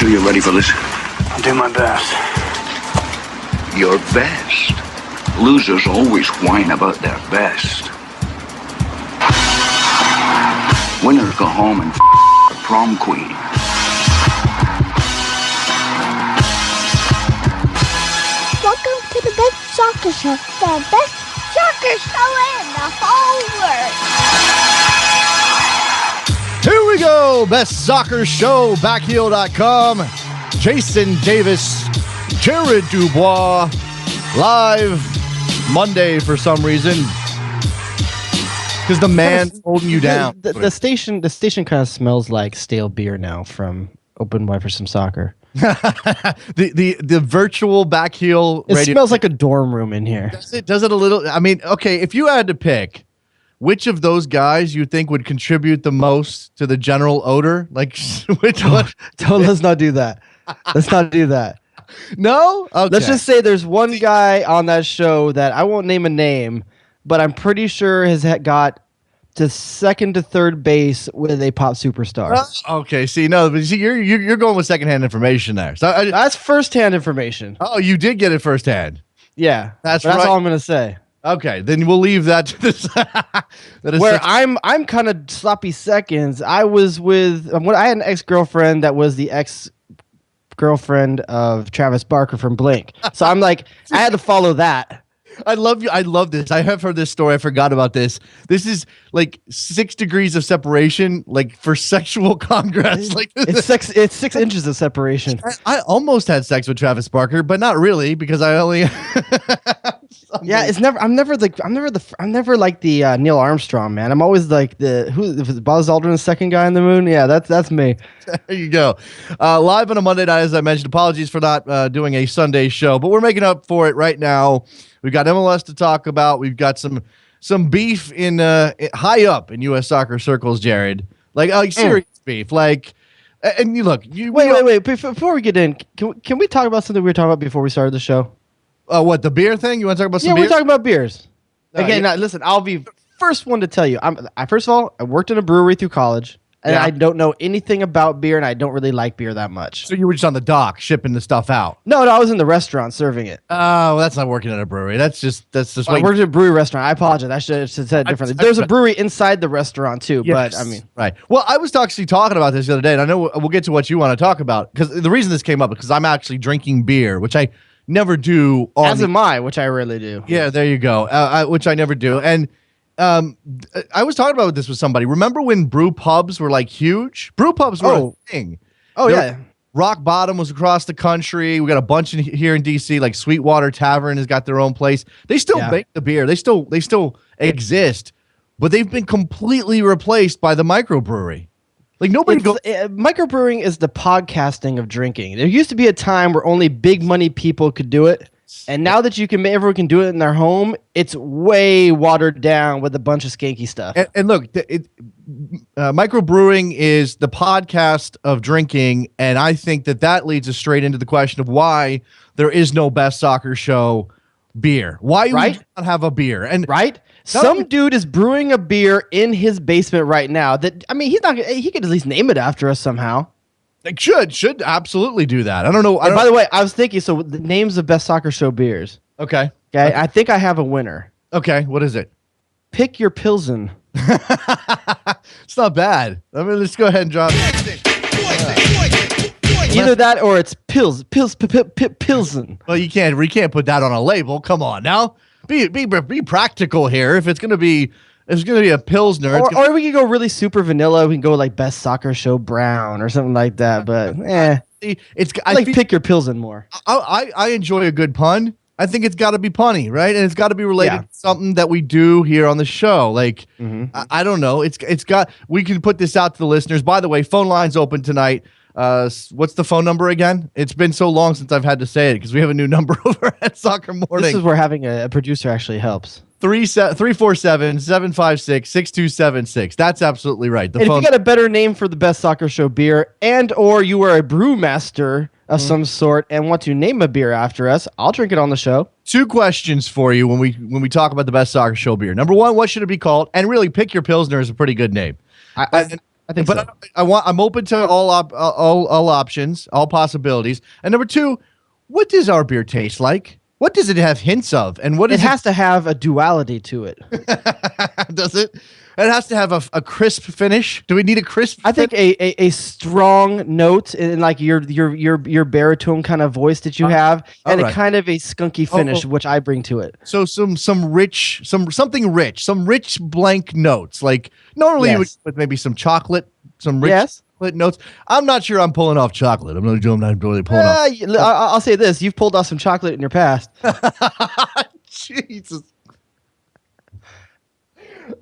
sure you're ready for this? I'll do my best. Your best? Losers always whine about their best. Winners go home and the prom queen. Welcome to the best soccer show. The best soccer show in the whole world. Here we go. Best soccer show, backheel.com. Jason Davis, Jared DuBois, live Monday for some reason. Because the man's holding you down. The station kind of smells like stale beer now from Open Wide for Some Soccer. the virtual backheel It radio. smells like a dorm room in here. Does it a little? I mean, okay, if you had to pick which of those guys you think would contribute the most to the general odor, like which one? Let's not do that. Let's not do that. No? Okay. Let's just say there's one guy on that show that I won't name a name, but I'm pretty sure has got to second to third base with a pop superstar. Okay, see, no, but see, you're going with secondhand information there. So That's firsthand information. oh, you did get it firsthand. Yeah, That's that's right. all I'm gonna say. Okay, then we'll leave that to this. Where I'm kind of sloppy seconds. I was with I had an ex-girlfriend that was the ex-girlfriend of Travis Barker from Blink. So I'm like, I had to follow that. I love you. I love this. I have heard this story. I forgot about this. This is like 6 degrees of separation, like for sexual congress. Like It's 6 inches of separation. I almost had sex with Travis Barker, but not really because I only. Yeah, I'm never like the Neil Armstrong, man. I'm always like if Buzz Aldrin's second guy on the moon. Yeah, that's me. There you go. Live on a Monday night, as I mentioned. Apologies for not doing a Sunday show, but we're making up for it right now. We've got MLS to talk about. We've got some beef in high up in U.S. soccer circles, Jared. Like serious beef. Like, and you look. Wait. Before we get in, can we talk about something we were talking about before we started the show? What, the beer thing? You want to talk about some beer? We're talking about beers. Okay, Now, listen, I'll be first one to tell you. First of all, I worked in a brewery through college, and I don't know anything about beer, and I don't really like beer that much. So you were just on the dock shipping the stuff out? No, I was in the restaurant serving it. Oh, that's not working at a brewery. That's just I worked at a brewery restaurant. I apologize. I should have said it differently. There's a brewery inside the restaurant too, yes. but I mean, right. Well, I was actually talking about this the other day, and I know we'll get to what you want to talk about because the reason this came up is because I'm actually drinking beer, which I never do. As am I, which I rarely do. Yeah, there you go. Which I never do. And I was talking about this with somebody. Remember when brew pubs were like huge? Brew pubs were a thing. Oh, yeah. Rock Bottom was across the country. We got a bunch here in DC. Like Sweetwater Tavern has got their own place. They still make the beer. They still exist, but they've been completely replaced by the microbrewery. Like nobody goes. Microbrewing is the podcasting of drinking. There used to be a time where only big money people could do it, and now that everyone can do it in their home, it's way watered down with a bunch of skanky stuff. And look, microbrewing is the podcast of drinking, and I think that leads us straight into the question of why there is no best soccer show beer. Why would you not have a beer? And right. Some dude is brewing a beer in his basement right now. He could at least name it after us somehow. Like should absolutely do that. I don't know. By the way, I was thinking, so the names of best soccer show beers. Okay. I think I have a winner. Okay, what is it? Pick your Pilsen. It's not bad. I mean, let's go ahead and drop it. Either that or it's Pilsen. Well, we can't put that on a label. Come on now. Be practical here. If it's gonna be a Pilsner, or we could go really super vanilla. We can go like best soccer show brown or something like that. But pick your Pilsen more. I enjoy a good pun. I think it's got to be punny, right? And it's got to be related to something that we do here on the show. Like I don't know. We can put this out to the listeners. By the way, phone lines open tonight. What's the phone number again? It's been so long since I've had to say it because we have a new number over at Soccer Morning. This is where having a producer actually helps. 347-756-6276. That's absolutely right. If you got a better name for the best soccer show beer, and or you are a brewmaster of some sort and want to name a beer after us, I'll drink it on the show. 2 questions for you when we talk about the best soccer show beer. Number 1, what should it be called? And really, Pick Your Pilsner is a pretty good name. I think so. I'm open to all options, all possibilities. And number two, what does our beer taste like? What does it have hints of? And what it has to have a duality to it. Does it? It has to have a crisp finish. Do we need a crisp? I think a strong note in like your baritone kind of voice that you have, and a kind of a skunky finish, which I bring to it. So something rich, some rich blank notes. Like normally you would with maybe some chocolate, some rich chocolate notes. I'm not sure I'm pulling off chocolate. I'm not really pulling off. I'll say this: you've pulled off some chocolate in your past. Jesus.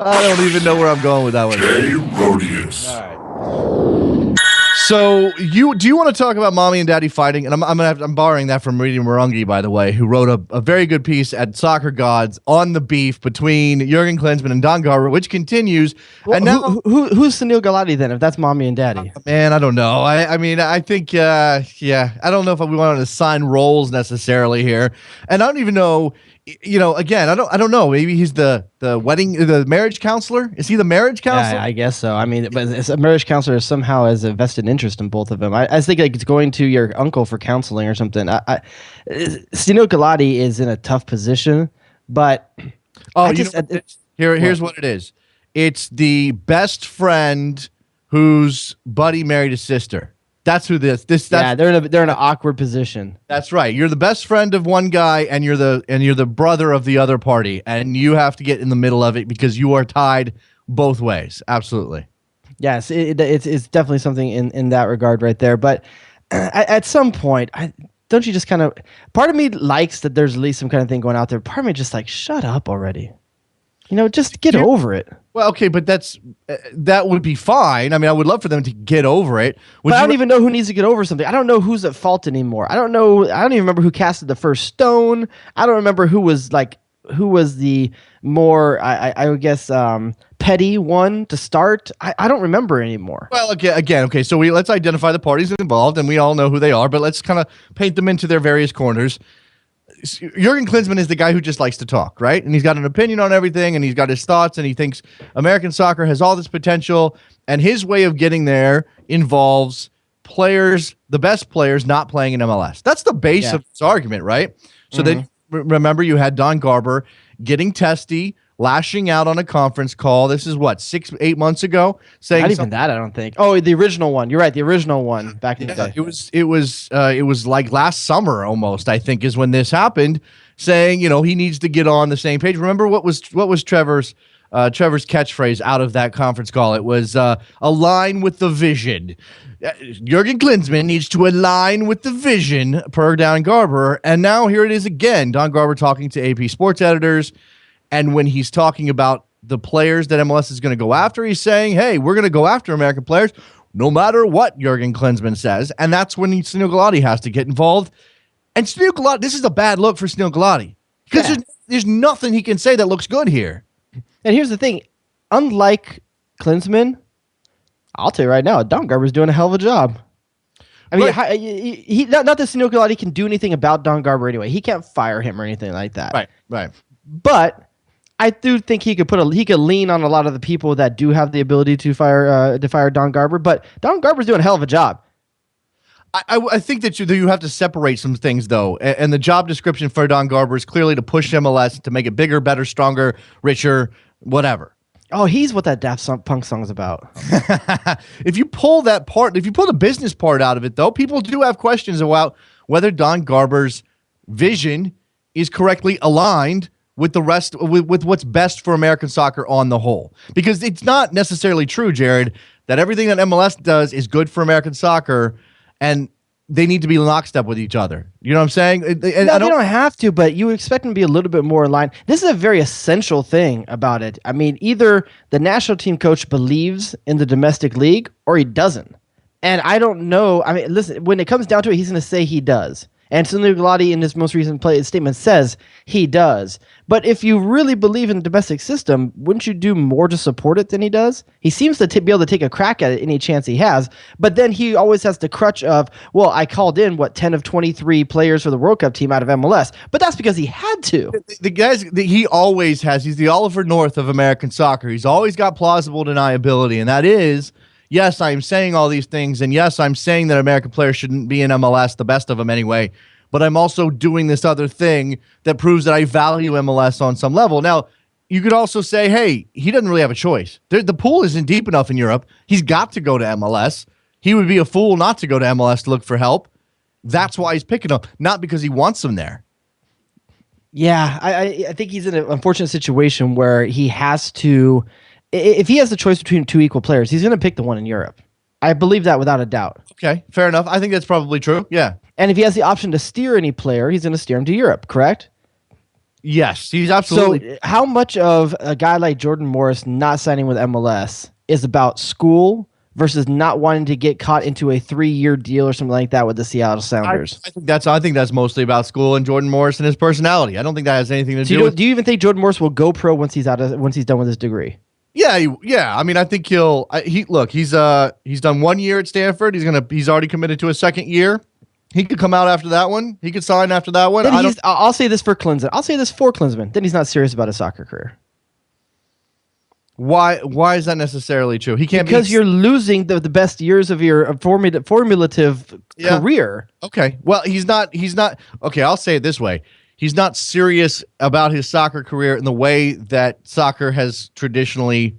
I don't even know where I'm going with that one. Rodius. All right. So do you want to talk about mommy and daddy fighting? And I'm borrowing that from Reading Morongi, by the way, who wrote a very good piece at Soccer Gods on the beef between Jurgen Klinsmann and Don Garber, which continues. Well, and now, who's Sunil Gulati then? If that's mommy and daddy, man, I don't know. I mean, I think I don't know if we want to assign roles necessarily here, and I don't even know. Again, I don't know. Maybe he's the marriage counselor. Is he the marriage counselor? Yeah, I guess so. I mean, but a marriage counselor somehow has a vested interest in both of them. I think like it's going to your uncle for counseling or something. Sunil Gulati is in a tough position, but here's what it is. It's the best friend whose buddy married his sister. That's who they're in an awkward position. That's right. You're the best friend of one guy, and you're the brother of the other party, and you have to get in the middle of it because you are tied both ways. Absolutely. Yes, it's definitely something in that regard right there. But at some point, don't you just kind of? Part of me likes that there's at least some kind of thing going out there. Part of me just like, shut up already. Just get over it. Well, okay, but that would be fine. I mean, I would love for them to get over it. But I don't even know who needs to get over something. I don't know who's at fault anymore. I don't know. I don't even remember who casted the first stone. I don't remember who was the more, I would guess, petty one to start. I don't remember anymore. Well, okay. So let's identify the parties involved, and we all know who they are. But let's kind of paint them into their various corners. Jurgen Klinsmann is the guy who just likes to talk, right? And he's got an opinion on everything, and he's got his thoughts, and he thinks American soccer has all this potential, and his way of getting there involves players, the best players, not playing in MLS. That's the base of this argument, right? So then remember you had Don Garber getting testy, lashing out on a conference call. This is what, 6-8 months ago? Saying not even that, I don't think. Oh, the original one. You're right, the original one back in the day. It was like last summer almost, I think, is when this happened, saying, he needs to get on the same page. Remember what was Trevor's catchphrase out of that conference call? It was align with the vision. Jurgen Klinsmann needs to align with the vision per Don Garber. And now here it is again. Don Garber talking to AP Sports editors. And when he's talking about the players that MLS is going to go after, he's saying, hey, we're going to go after American players no matter what Jurgen Klinsmann says. And that's when Sunil Gulati has to get involved. And Sunil Gulati, this is a bad look for Sunil Gulati because there's nothing he can say that looks good here. And here's the thing. Unlike Klinsmann, I'll tell you right now, Don Garber's doing a hell of a job. I mean, he not that Sunil Gulati can do anything about Don Garber anyway. He can't fire him or anything like that. Right. But I do think he could lean on a lot of the people that do have the ability to fire Don Garber. But Don Garber's doing a hell of a job. I think that you have to separate some things, though. And the job description for Don Garber is clearly to push MLS, to make it bigger, better, stronger, richer, whatever. Oh, he's what that Daft Punk song's about. If you pull the business part out of it, though, people do have questions about whether Don Garber's vision is correctly aligned with the rest, with what's best for American soccer on the whole. Because it's not necessarily true, Jared, that everything that MLS does is good for American soccer, and they need to be lockstep with each other. You know what I'm saying? They don't have to, but you expect them to be a little bit more in line. This is a very essential thing about it. I mean, either the national team coach believes in the domestic league or he doesn't. And I don't know. I mean, listen, when it comes down to it, he's going to say he does. And Sunil Gulati in his most recent statement says he does. But if you really believe in the domestic system, wouldn't you do more to support it than he does? He seems to be able to take a crack at it any chance he has. But then he always has the crutch of, well, I called in, 10 of 23 players for the World Cup team out of MLS. But that's because he had to. The guys that he always has, he's the Oliver North of American soccer. He's always got plausible deniability, and that is, yes, I'm saying all these things, and yes, I'm saying that American players shouldn't be in MLS, the best of them anyway, but I'm also doing this other thing that proves that I value MLS on some level. Now, you could also say, hey, he doesn't really have a choice. The pool isn't deep enough in Europe. He's got to go to MLS. He would be a fool not to go to MLS to look for help. That's why he's picking them, not because he wants them there. Yeah, I think he's in an unfortunate situation where he has to, if he has the choice between two equal players, he's going to pick the one in Europe. I believe that without a doubt. Okay, fair enough. I think that's probably true. Yeah. And if he has the option to steer any player, he's going to steer him to Europe, correct? Yes, he's absolutely. So how much of a guy like Jordan Morris not signing with MLS is about school versus not wanting to get caught into a 3-year deal or something like that with the Seattle Sounders? I think that's mostly about school and Jordan Morris and his personality. I don't think that has anything to do with. Do you even think Jordan Morris will go pro once he's done with his degree? Yeah. I mean, I think he's done 1 year at Stanford. He's already committed to a second year. He could come out after that one. He could sign after that one. I'll say this for Klinsmann. I'll say this for Klinsmann. Then he's not serious about his soccer career. Why is that necessarily true? He can't, because you're losing the best years of your formulative career. Okay. Well, he's not. Okay, I'll say it this way. He's not serious about his soccer career in the way that soccer has traditionally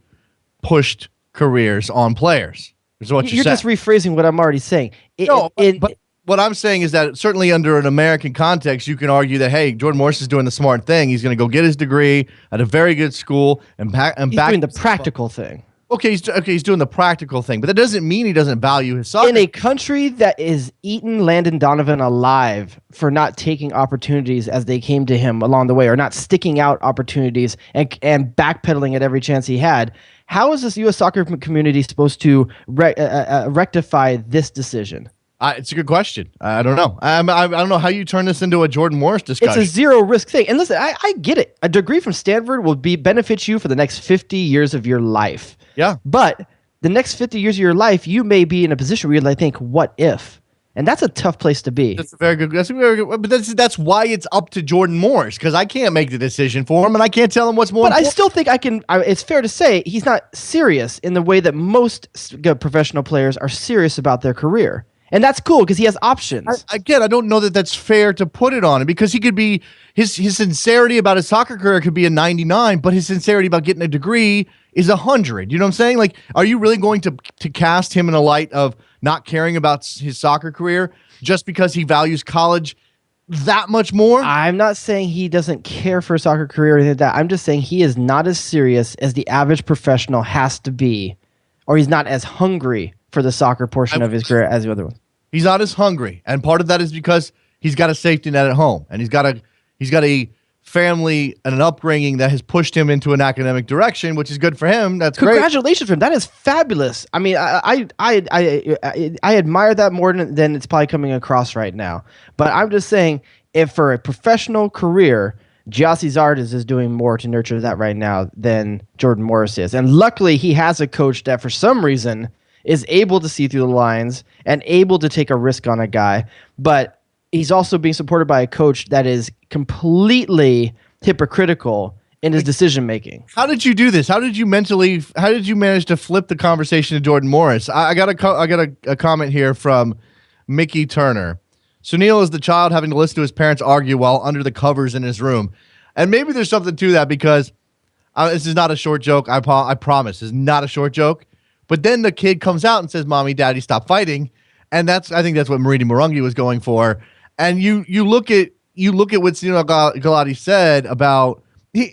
pushed careers on players. Is what you're just rephrasing what I'm already saying. But what I'm saying is that certainly under an American context, you can argue that, hey, Jordan Morris is doing the smart thing. He's going to go get his degree at a very good school and he's doing the practical thing. Okay, he's doing the practical thing, but that doesn't mean he doesn't value his soccer. In a country that is eating Landon Donovan alive for not taking opportunities as they came to him along the way, or not sticking out opportunities and backpedaling at every chance he had, how is this U.S. soccer community supposed to rectify this decision? It's a good question. I don't know. I don't know how you turn this into a Jordan Morris discussion. It's a zero risk thing. And listen, I get it. A degree from Stanford will benefit you for the next 50 years of your life. Yeah. But the next 50 years of your life, you may be in a position where you think, what if? And that's a tough place to be. That's very good. But that's why it's up to Jordan Morris, because I can't make the decision for him, and I can't tell him what's more important. I still think I can. It's fair to say he's not serious in the way that most professional players are serious about their career. And that's cool because he has options. I don't know that that's fair to put it on him, because he could be his sincerity about his soccer career could be a 99, but his sincerity about getting a degree is 100. You know what I'm saying? Like, are you really going to cast him in a light of not caring about his soccer career just because he values college that much more? I'm not saying he doesn't care for a soccer career or anything like that. I'm just saying he is not as serious as the average professional has to be, or he's not as hungry for the soccer portion of his career as the other one. He's not as hungry, and part of that is because he's got a safety net at home, and he's got a family and an upbringing that has pushed him into an academic direction, which is good for him. That's great. Congratulations for him. That is fabulous. I mean, I admire that more than it's probably coming across right now. But I'm just saying, if for a professional career, Gyasi Zardes is doing more to nurture that right now than Jordan Morris is. And luckily, he has a coach that for some reason is able to see through the lines and able to take a risk on a guy. But he's also being supported by a coach that is completely hypocritical in his decision making. How did you do this? How did you manage to flip the conversation to Jordan Morris? I got a comment here from Mickey Turner. Sunil is the child having to listen to his parents argue while under the covers in his room. And maybe there's something to that, because this is not a short joke. I promise it's not a short joke. But then the kid comes out and says, "Mommy, Daddy, stop fighting." And I think that's what Marini Morongi was going for. And you look at what Sunil Galati said about, he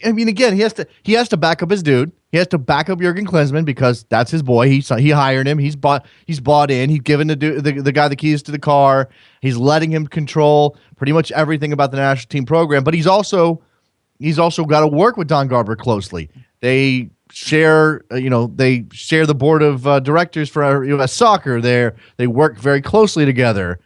has to back up his dude. He has to back up Jurgen Klinsmann, because that's his boy. He hired him. He's bought in. He's given the guy the keys to the car. He's letting him control pretty much everything about the national team program. But he's also got to work with Don Garber closely. They share the board of directors for U.S. Soccer. They work very closely together.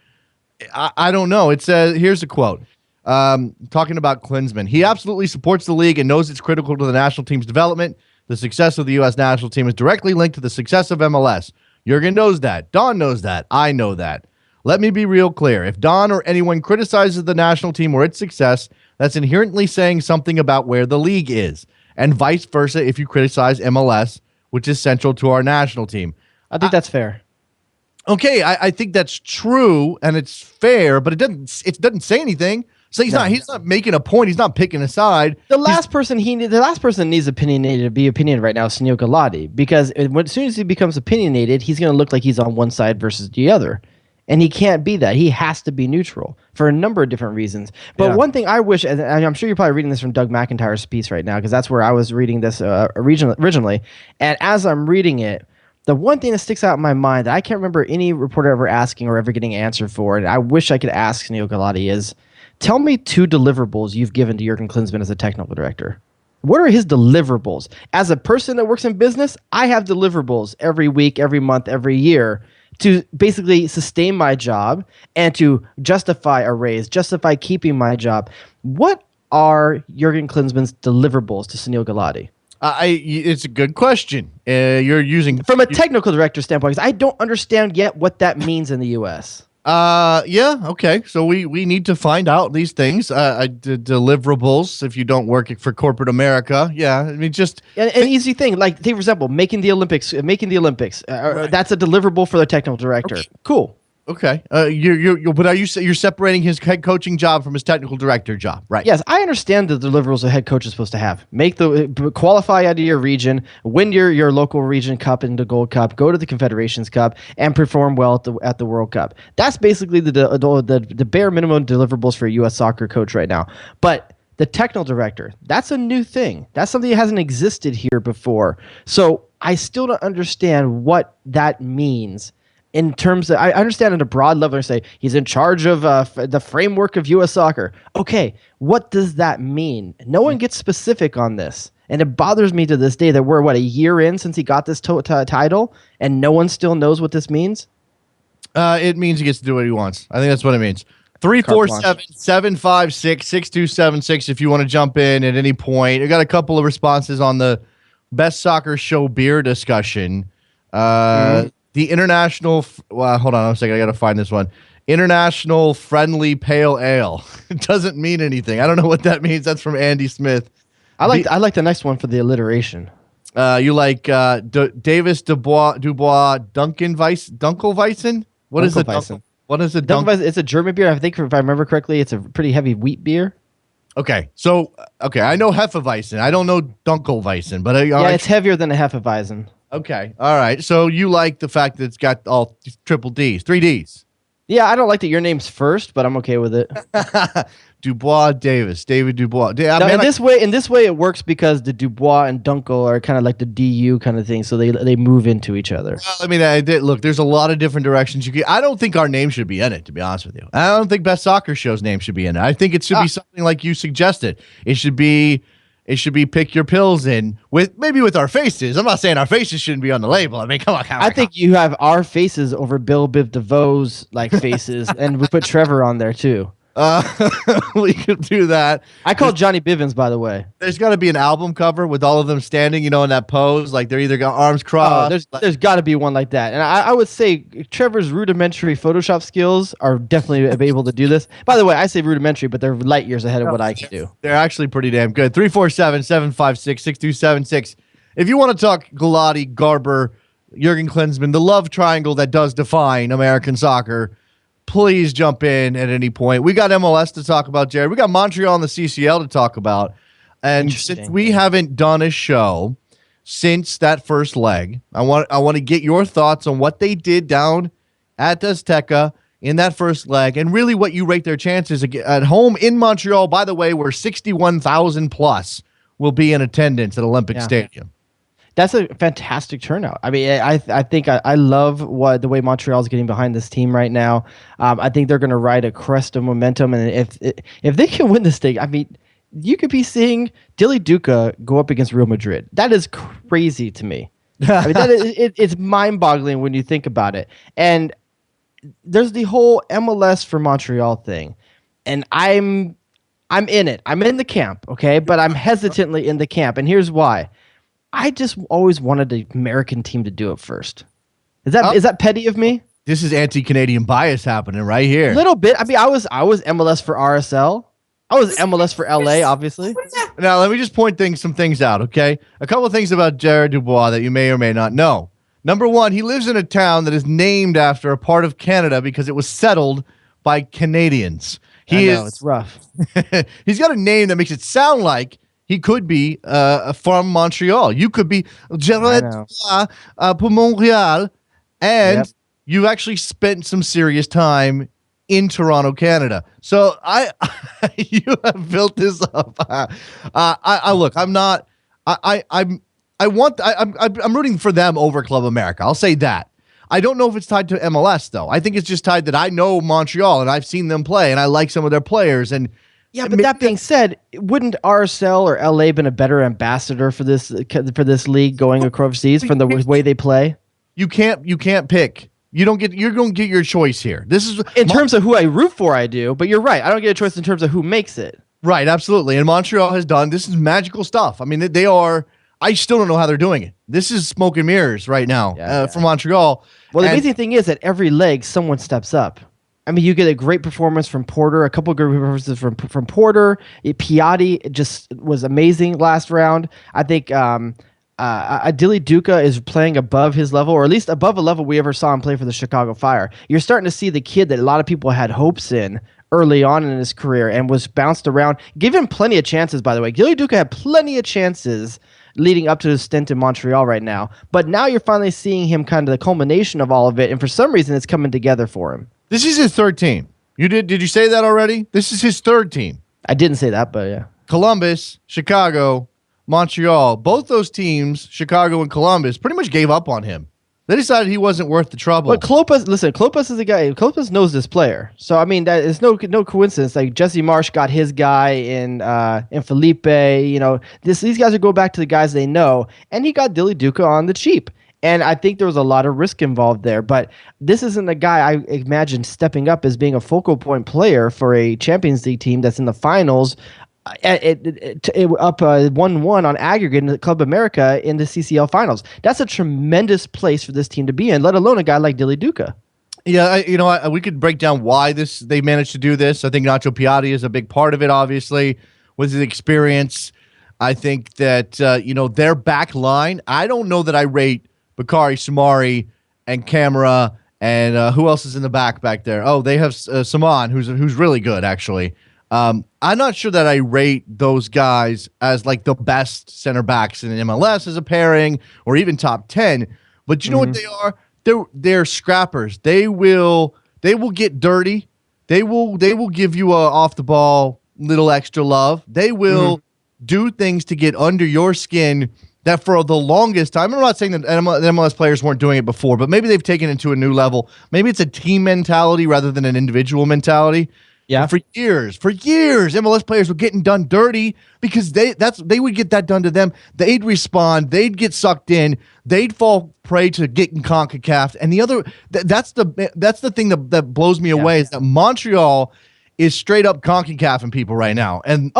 I don't know. It says, here's a quote. Talking about Klinsmann. He absolutely supports the league and knows it's critical to the national team's development. The success of the U.S. national team is directly linked to the success of MLS. Jurgen knows that. Don knows that. I know that. Let me be real clear. If Don or anyone criticizes the national team or its success, that's inherently saying something about where the league is, and vice versa if you criticize MLS, which is central to our national team. I think that's fair. Okay, I think that's true and it's fair, but it doesn't say anything. So he's not making a point. He's not picking a side. The last person needs opinionated to be opinionated right now is Sunil Gulati, because as soon as he becomes opinionated, he's going to look like he's on one side versus the other. And he can't be that. He has to be neutral for a number of different reasons. But one thing I wish, and I'm sure you're probably reading this from Doug McIntyre's piece right now, because that's where I was reading this originally. And as I'm reading it, the one thing that sticks out in my mind that I can't remember any reporter ever asking or ever getting an answer for, and I wish I could ask Sunil Gulati, is tell me 2 deliverables you've given to Jurgen Klinsmann as a technical director. What are his deliverables? As a person that works in business, I have deliverables every week, every month, every year to basically sustain my job and to justify a raise, justify keeping my job. What are Jurgen Klinsmann's deliverables to Sunil Gulati? It's a good question. You're using from a technical director standpoint, because I don't understand yet what that means in the U.S. Yeah, okay. So we need to find out these things. Deliverables. If you don't work for corporate America, yeah. I mean, just an easy thing. Like, take for example, making the Olympics. That's a deliverable for the technical director. Okay. Cool. Okay. But are you're separating his head coaching job from his technical director job, right? Yes, I understand the deliverables a head coach is supposed to have. Qualify out of your region, win your local region cup and the Gold Cup, go to the Confederations Cup, and perform well at the World Cup. That's basically the bare minimum deliverables for a U.S. soccer coach right now. But the technical director, that's a new thing. That's something that hasn't existed here before. So I still don't understand what that means. In terms of, I understand at a broad level, say he's in charge of the framework of U.S. soccer. Okay, what does that mean? No one gets specific on this. And it bothers me to this day that we're, a year in since he got this title, and no one still knows what this means? It means he gets to do what he wants. I think that's what it means. 347-756-6276 if you want to jump in at any point. I got a couple of responses on the best soccer show beer discussion. The international, hold on a second. I got to find this one. International Friendly Pale Ale. It doesn't mean anything. I don't know what that means. That's from Andy Smith. I like the next one for the alliteration. You like Davis DuBois Dunkelweizen? What is it? What is it? It's a German beer. I think if I remember correctly, it's a pretty heavy wheat beer. Okay, so I know Hefeweizen. I don't know Dunkelweizen, but it's heavier than a Hefeweizen. Okay. All right. So you like the fact that it's got all triple Ds, 3 Ds. Yeah, I don't like that your name's first, but I'm okay with it. David Dubois. In this way, it works because the Dubois and Dunkel are kind of like the DU kind of thing, so they move into each other. Well, I mean, look, there's a lot of different directions you can. I don't think our name should be in it, to be honest with you. I don't think Best Soccer Show's name should be in it. I think it should be something like you suggested. It should be pick your pills in with our faces. I'm not saying our faces shouldn't be on the label. I mean, come on. I think you have our faces over Bill Biv DeVoe's faces, and we put Trevor on there too. We could do that. I call Johnny Bivens, by the way. There's got to be an album cover with all of them standing, in that pose, like they're either got arms crossed. There's got to be one like that. And I would say Trevor's rudimentary Photoshop skills are definitely able to do this. By the way, I say rudimentary, but they're light years ahead of what I can do. They're actually pretty damn good. 347-756-6276. If you want to talk Gulati, Garber, Jurgen Klinsmann, the love triangle that does define American soccer, please jump in at any point. We got MLS to talk about, Jared. We got Montreal and the CCL to talk about. And since we haven't done a show since that first leg, I want to get your thoughts on what they did down at Azteca in that first leg, and really what you rate their chances at home in Montreal, by the way, where 61,000 plus will be in attendance at Olympic Stadium. That's a fantastic turnout. I mean, I think I love the way Montreal is getting behind this team right now. I think they're going to ride a crest of momentum, and if they can win this thing, I mean, you could be seeing Dilly Duca go up against Real Madrid. That is crazy to me. I mean, it's mind-boggling when you think about it. And there's the whole MLS for Montreal thing, and I'm in it. I'm in the camp, okay, but I'm hesitantly in the camp, and here's why. I just always wanted the American team to do it first. Is that petty of me? This is anti-Canadian bias happening right here. A little bit. I mean, I was MLS for RSL. I was MLS for LA, obviously. Now, let me just point some things out, okay? A couple of things about Jared DuBois that you may or may not know. Number one, he lives in a town that is named after a part of Canada because it was settled by Canadians. It's rough. He's got a name that makes it sound like he could be from Montreal. You could be Jared pour Montreal, and you actually spent some serious time in Toronto, Canada. So you have built this up. I'm rooting for them over Club America. I'll say that. I don't know if it's tied to MLS though. I think it's just tied that I know Montreal and I've seen them play and I like some of their players. And yeah, but that being said, wouldn't RSL or LA been a better ambassador for this league going overseas from the way they play? You can't pick. You're going to get your choice here. This is in terms of who I root for. I do, but you're right. I don't get a choice in terms of who makes it. Right, absolutely. And Montreal has done this is magical stuff. I mean, they are. I still don't know how they're doing it. This is smoke and mirrors right now for Montreal. Well, the amazing thing is that every leg someone steps up. I mean, you get a great performance from Porter, a couple of good performances from Porter. Piatti just was amazing last round. I think Dilly Duca is playing above his level, or at least above a level we ever saw him play for the Chicago Fire. You're starting to see the kid that a lot of people had hopes in early on in his career and was bounced around. Give him plenty of chances, by the way. Dilly Duca had plenty of chances leading up to his stint in Montreal right now. But now you're finally seeing him kind of the culmination of all of it, and for some reason it's coming together for him. This is his third team. Did you say that already? This is his third team. I didn't say that, but yeah. Columbus, Chicago, Montreal. Both those teams, Chicago and Columbus, pretty much gave up on him. They decided he wasn't worth the trouble. But Klopas is a guy. Klopas knows this player, so I mean that is no coincidence. Like Jesse Marsh got his guy in Felipe. You know, these guys are going back to the guys they know, and he got Dilly Duca on the cheap. And I think there was a lot of risk involved there. But this isn't a guy I imagine stepping up as being a focal point player for a Champions League team that's in the finals. Up 1-1 on aggregate in the Club America in the CCL finals. That's a tremendous place for this team to be in, let alone a guy like Dilly Duca. Yeah, we could break down why they managed to do this. I think Nacho Piatti is a big part of it, obviously, with his experience. I think that, their back line, I don't know that I rate Bakary Sumari and Camara and who else is in the back there? Oh, they have Saman, who's really good, actually. I'm not sure that I rate those guys as like the best center backs in MLS as a pairing or even top 10. But you know what they are? They're scrappers. They will get dirty. They will give you a off the ball little extra love. They will do things to get under your skin that for the longest time, I'm not saying that MLS players weren't doing it before, but maybe they've taken it to a new level. Maybe it's a team mentality rather than an individual mentality. Yeah. For years, MLS players were getting done dirty because they would get that done to them. They'd respond. They'd get sucked in. They'd fall prey to getting CONCACAF. And the other that's the thing that blows me away is that Montreal is straight up CONCACAF people right now. And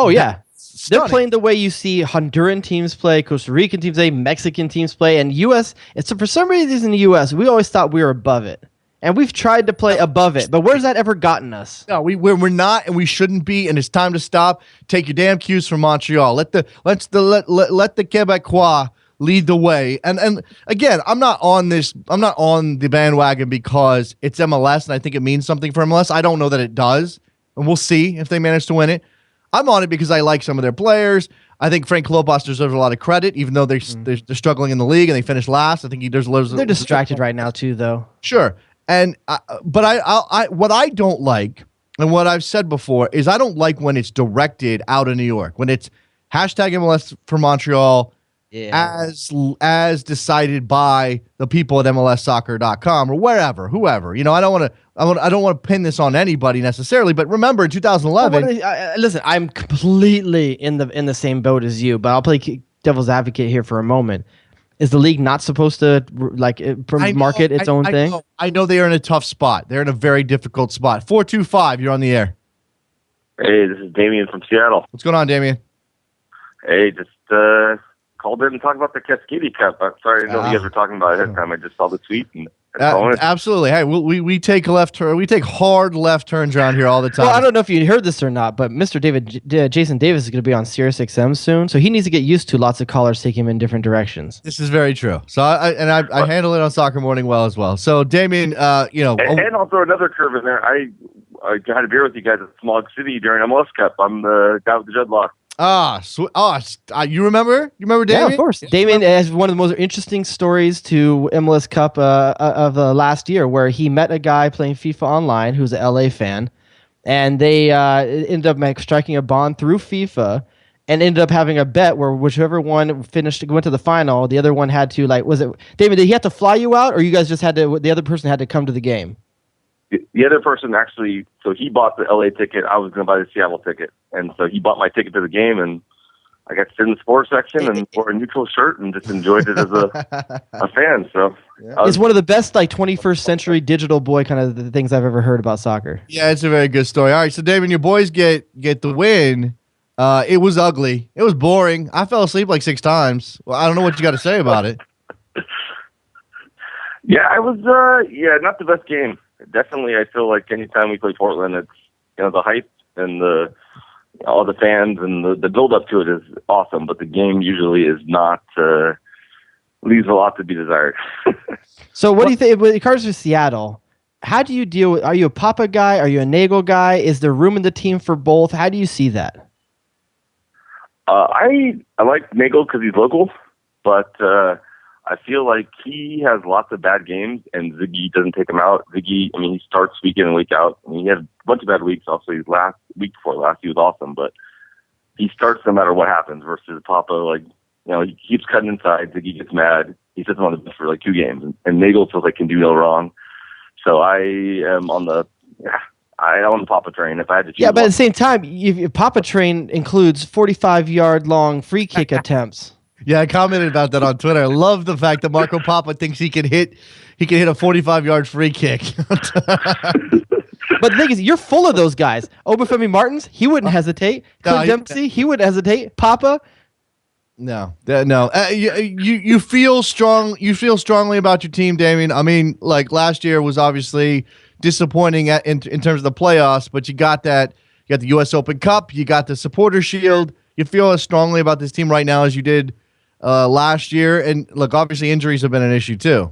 they're playing the way you see Honduran teams play, Costa Rican teams play, Mexican teams play, and U.S. It's for some reason in the U.S. we always thought we were above it. And we've tried to play above it, but where's that ever gotten us? No, we're not, and we shouldn't be. And it's time to stop. Take your damn cues from Montreal. Let the Quebecois lead the way. And again, I'm not on the bandwagon because it's MLS, and I think it means something for MLS. I don't know that it does, and we'll see if they manage to win it. I'm on it because I like some of their players. I think Frank Klopas deserves a lot of credit, even though they're struggling in the league and they finished last. I think they're distracted right now too, though. Sure. And but what I don't like, and what I've said before, is I don't like when it's directed out of New York, when it's hashtag MLS for Montreal, as decided by the people at MLSsoccer.com or whoever. I don't want to pin this on anybody necessarily, but remember in 2011. Listen, I'm completely in the same boat as you, but I'll play devil's advocate here for a moment. Is the league not supposed to market its own thing? I know they are in a tough spot. They're in a very difficult spot. 425, you're on the air. Hey, this is Damien from Seattle. What's going on, Damien? Hey, just called in and talked about the Cascade Cup. I'm sorry, I didn't know you guys were talking about it this time. I just saw the tweet and Absolutely. Hey, we take left turn. We take hard left turns around here all the time. Well, I don't know if you heard this or not, but Mr. Jason Davis is going to be on Sirius XM soon, so he needs to get used to lots of callers taking him in different directions. This is very true. So I handle it on Soccer Morning well as well. So Damien, and I'll throw another curve in there. I had a beer with you guys at Smog City during MLS Cup. I'm the guy with the dreadlocks. You remember? You remember Damien? Yeah, of course. Damien has one of the most interesting stories to MLS Cup of last year, where he met a guy playing FIFA online who's an LA fan, and they ended up striking a bond through FIFA, and ended up having a bet where whichever one went to the final, the other one had to was it Damien? Did he have to fly you out, or you guys just had to? The other person had to come to the game. The other person actually, so he bought the LA ticket. I was going to buy the Seattle ticket. And so he bought my ticket to the game, and I got to sit in the sports section and wore a neutral shirt and just enjoyed it as a fan. So it's one of the best 21st century digital boy kind of the things I've ever heard about soccer. Yeah, it's a very good story. All right, so Damien, your boys get the win. It was ugly. It was boring. I fell asleep 6 times. Well, I don't know what you got to say about it. Yeah, it was not the best game. Definitely, I feel like anytime we play Portland, it's the hype and all the fans and the build up to it is awesome, but the game usually is not leaves a lot to be desired. So, what do you think with regards to Seattle? How do you deal with? Are you a Papa guy? Are you a Nagel guy? Is there room in the team for both? How do you see that? I like Nagel because he's local, but I feel like he has lots of bad games, and Ziggy doesn't take him out. Ziggy, he starts week in and week out. He had a bunch of bad weeks. Also, his week before last, he was awesome, but he starts no matter what happens. Versus Papa, he keeps cutting inside. Ziggy gets mad. He sits him on the bench for 2 games, and Nagel feels like he can do no wrong. So I am on the Papa train. If I had to choose, but at the same time, Papa train includes 45-yard long free kick attempts. Yeah, I commented about that on Twitter. I love the fact that Marco Papa thinks he can hit a 45-yard free kick. But the thing is, you're full of those guys. Obafemi Martins, he wouldn't hesitate. Clint Dempsey, he wouldn't hesitate. Papa, no. You feel strong. You feel strongly about your team, Damien. Last year was obviously disappointing in terms of the playoffs, but you got that. You got the U.S. Open Cup. You got the Supporter Shield. You feel as strongly about this team right now as you did last year. And look, obviously injuries have been an issue too.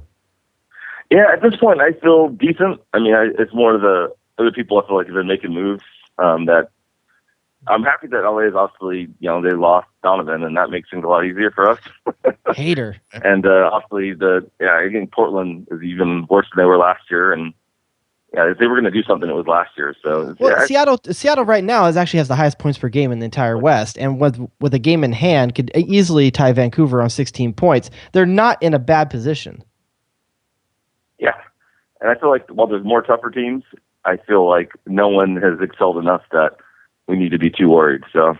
Yeah, at this point, I feel decent. It's more of the other people I feel like have been making moves that I'm happy that LA is obviously, they lost Donovan, and that makes things a lot easier for us. Hater. And obviously, I think Portland is even worse than they were last year. And if they were going to do something, it was last year. So Seattle right now actually has the highest points per game in the entire West, and with a game in hand, could easily tie Vancouver on 16 points. They're not in a bad position. Yeah, and I feel like while there's more tougher teams, I feel like no one has excelled enough that we need to be too worried. So,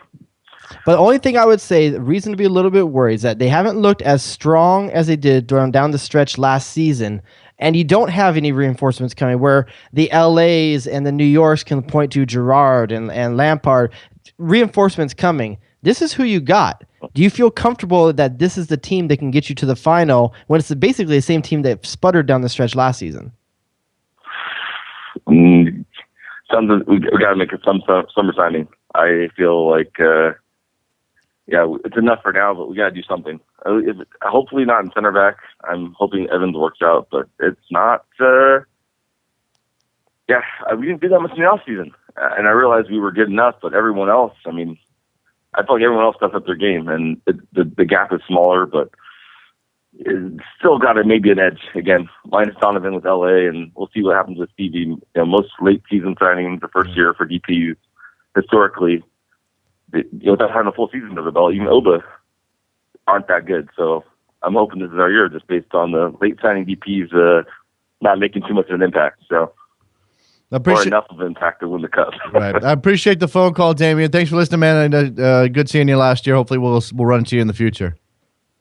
but the only thing I would say, the reason to be a little bit worried is that they haven't looked as strong as they did down the stretch last season. And you don't have any reinforcements coming where the LAs and the New Yorks can point to Gerrard and Lampard. Reinforcements coming. This is who you got. Do you feel comfortable that this is the team that can get you to the final when it's basically the same team that sputtered down the stretch last season? We got to make a summer signing. I feel like, it's enough for now, but we got to do something. Hopefully not in center back. I'm hoping Evans works out, but it's not. We didn't do that much in the offseason. And I realized we were good enough, but everyone else, I feel like everyone else stepped up their game, and the gap is smaller, but it's still got maybe an edge. Again, minus Donovan with LA, and we'll see what happens with Stevie. Most late season signings the first year for DPs, historically, without having a full season under the belt, even Oba aren't that good. So I'm hoping this is our year, just based on the late signing DPs not making too much of an impact. So, or enough of an impact to win the cup. Right. I appreciate the phone call, Damien. Thanks for listening, man. And good seeing you last year. Hopefully, we'll run into you in the future.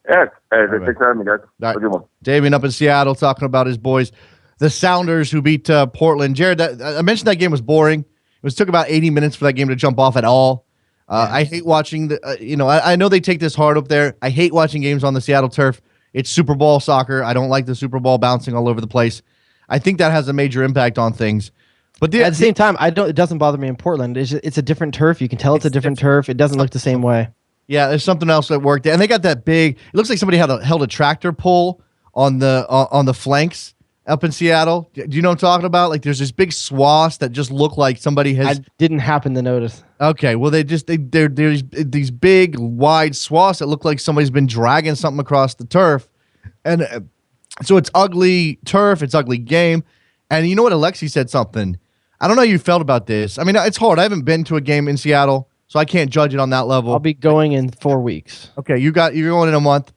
Yeah. Hey, thanks for having me, guys. Have a good one. Damien up in Seattle talking about his boys, the Sounders, who beat Portland. Jared, I mentioned that game was boring. It took about 80 minutes for that game to jump off at all. I hate watching I know they take this hard up there. I hate watching games on the Seattle turf. It's Super Bowl soccer. I don't like the Super Bowl bouncing all over the place. I think that has a major impact on things. But at the same time, it doesn't bother me in Portland. It's a different turf. You can tell it's a different turf. It doesn't look the same way. Yeah, there's something else that worked. And they got that big. It looks like somebody held a tractor pull on the flanks up in Seattle. Do you know what I'm talking about? Like there's this big swaths that just look like somebody has. I didn't happen to notice. Okay, well they're these big wide swaths that look like somebody's been dragging something across the turf, and so it's ugly turf, it's ugly game. And you know what? Alexi said something. I don't know how you felt about this. I mean, it's hard. I haven't been to a game in Seattle, so I can't judge it on that level. I'll be going in 4 weeks. Okay, you're going in a month.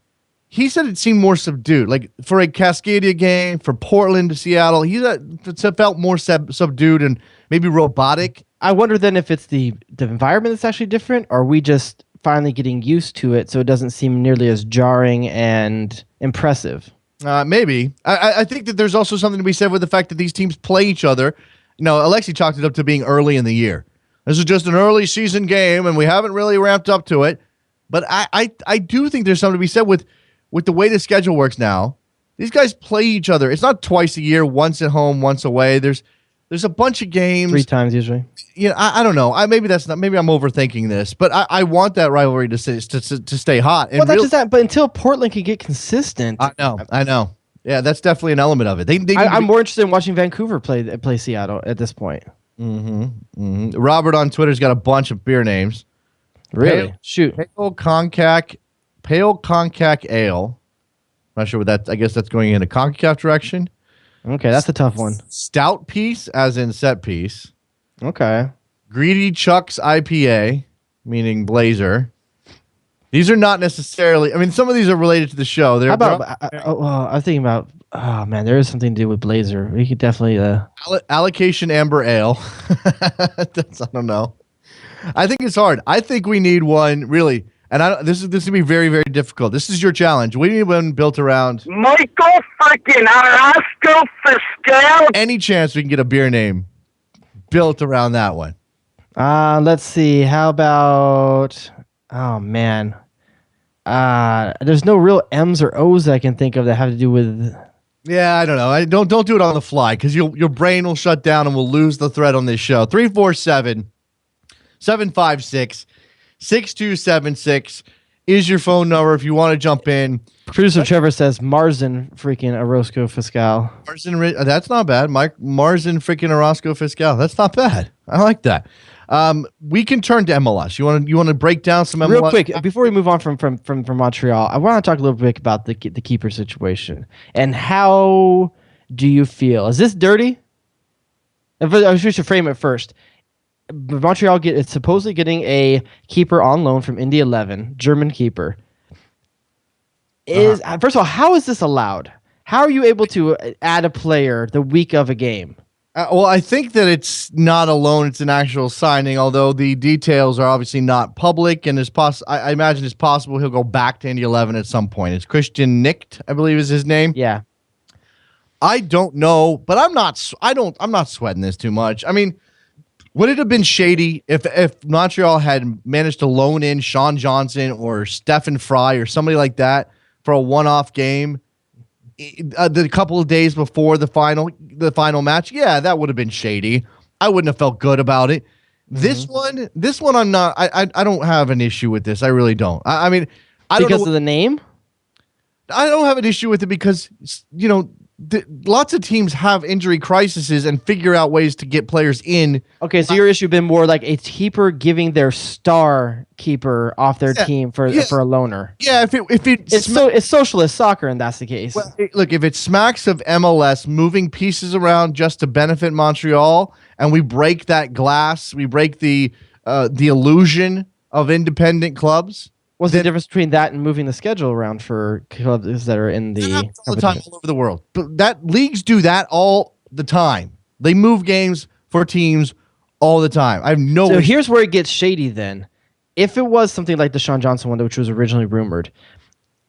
He said it seemed more subdued. Like for a Cascadia game, for Portland to Seattle, it felt more subdued and maybe robotic. I wonder then if it's the environment that's actually different, or are we just finally getting used to it so it doesn't seem nearly as jarring and impressive? Maybe. I think that there's also something to be said with the fact that these teams play each other. You know, Alexi chalked it up to being early in the year. This is just an early season game, and we haven't really ramped up to it. But I do think there's something to be said with the way the schedule works now. These guys play each other. It's not twice a year, once at home, once away. There's a bunch of games. 3 times usually. You know, I don't know. Maybe I'm overthinking this, but I want that rivalry to stay hot. And well, that's just that. But until Portland can get consistent, I know. Yeah, that's definitely an element of it. I'm more interested in watching Vancouver play Seattle at this point. Mm-hmm. Robert on Twitter's got a bunch of beer names. Really? Shoot. Pale Concac Ale. I'm not sure what that. I guess that's going in a CONCACAF direction. Okay, that's a tough one. Stout piece, as in set piece. Okay. Greedy Chuck's IPA, meaning Blazer. These are not necessarily. I mean, some of these are related to the show. How about? I was thinking about. Oh man, there is something to do with Blazer. We could definitely. Allocation Amber Ale. I don't know. I think it's hard. I think we need one really. And this is gonna be very, very difficult. This is your challenge. We need one built around Michael freaking Orozco Fiscal. Any chance we can get a beer name built around that one? Let's see. How about? Oh man, there's no real M's or O's I can think of that have to do with. Yeah, I don't know. I don't do it on the fly because your brain will shut down and we'll lose the thread on this show. 347-756-6276 is your phone number if you want to jump in. Producer Trevor says Marzen freaking Orozco Fiscal. Marzen, that's not bad. Marzen freaking Orozco Fiscal. That's not bad. I like that. We can turn to MLS. You want to break down some MLS? Real quick, before we move on from Montreal, I want to talk a little bit about the keeper situation. And how do you feel? Is this dirty? I should frame it first. Montreal is supposedly getting a keeper on loan from Indy 11, German keeper. First of all, how is this allowed? How are you able to add a player the week of a game? Well, I think that it's not a loan; it's an actual signing. Although the details are obviously not public, and I imagine it's possible he'll go back to Indy 11 at some point. It's Christian Nicht, I believe, is his name. Yeah. I don't know, but I'm not sweating this too much. I mean, would it have been shady if Montreal had managed to loan in Sean Johnson or Stephen Fry or somebody like that for a one-off game the couple of days before the final match? Yeah, that would have been shady. I wouldn't have felt good about it. Mm-hmm. This one, I'm not. I don't have an issue with this. I really don't. I mean, I don't know because of the name. I don't have an issue with it because lots of teams have injury crises and figure out ways to get players in. Okay, so your issue been more like a keeper giving their star keeper off their team for a loaner. Yeah, it's socialist soccer and that's the case. Well, look, if it smacks of MLS moving pieces around just to benefit Montreal, and we break that glass, we break the illusion of independent clubs. What's the difference between that and moving the schedule around for clubs that are in the all the time all over the world? But leagues do that all the time. They move games for teams all the time. I have no. So here's where it gets shady. Then, if it was something like the Sean Johnson one, which was originally rumored,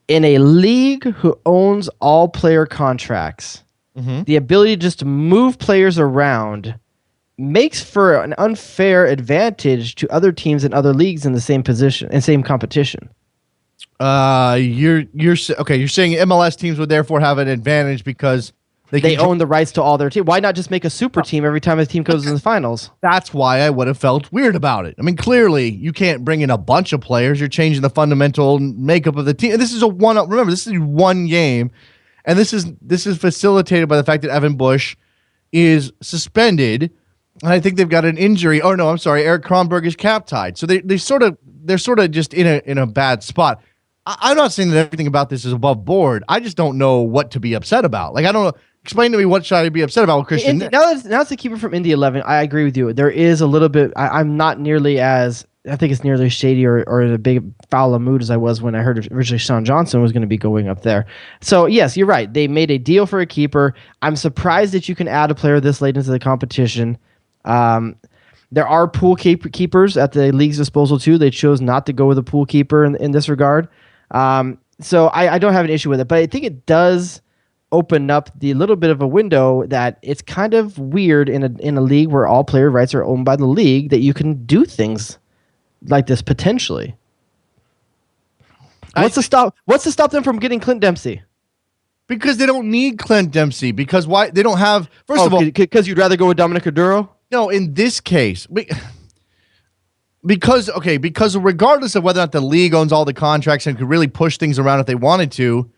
in a league who owns all player contracts, the ability just to move players around makes for an unfair advantage to other teams in other leagues in the same position and same competition. You're okay. You're saying MLS teams would therefore have an advantage because They own the rights to all their team. Why not just make a super team every time a team goes in the finals? That's why I would have felt weird about it. I mean, clearly you can't bring in a bunch of players. You're changing the fundamental makeup of the team. And this is remember, this is one game, and this is facilitated by the fact that Evan Bush is suspended, and I think they've got an injury. Oh no, I'm sorry, Eric Kronberg is cap tied. So they're sort of just in a bad spot. I'm not saying that everything about this is above board. I just don't know what to be upset about. Like, I don't know. Explain to me, what should I be upset about with Christian Nick? Now it's the keeper from Indy 11. I agree with you. There is a little bit. I'm not nearly as, I think it's nearly shady or in a big foul of mood as I was when I heard originally Sean Johnson was going to be going up there. So yes, you're right. They made a deal for a keeper. I'm surprised that you can add a player this late into the competition. There are pool keepers at the league's disposal too. They chose not to go with a pool keeper in this regard. So I don't have an issue with it, but I think it does open up the little bit of a window that it's kind of weird in a league where all player rights are owned by the league that you can do things like this potentially. What's to stop them from getting Clint Dempsey? Because they don't need Clint Dempsey. Because why? They don't have. First of all, because you'd rather go with Dominic Oduro? No, in this case, because regardless of whether or not the league owns all the contracts and could really push things around if they wanted to,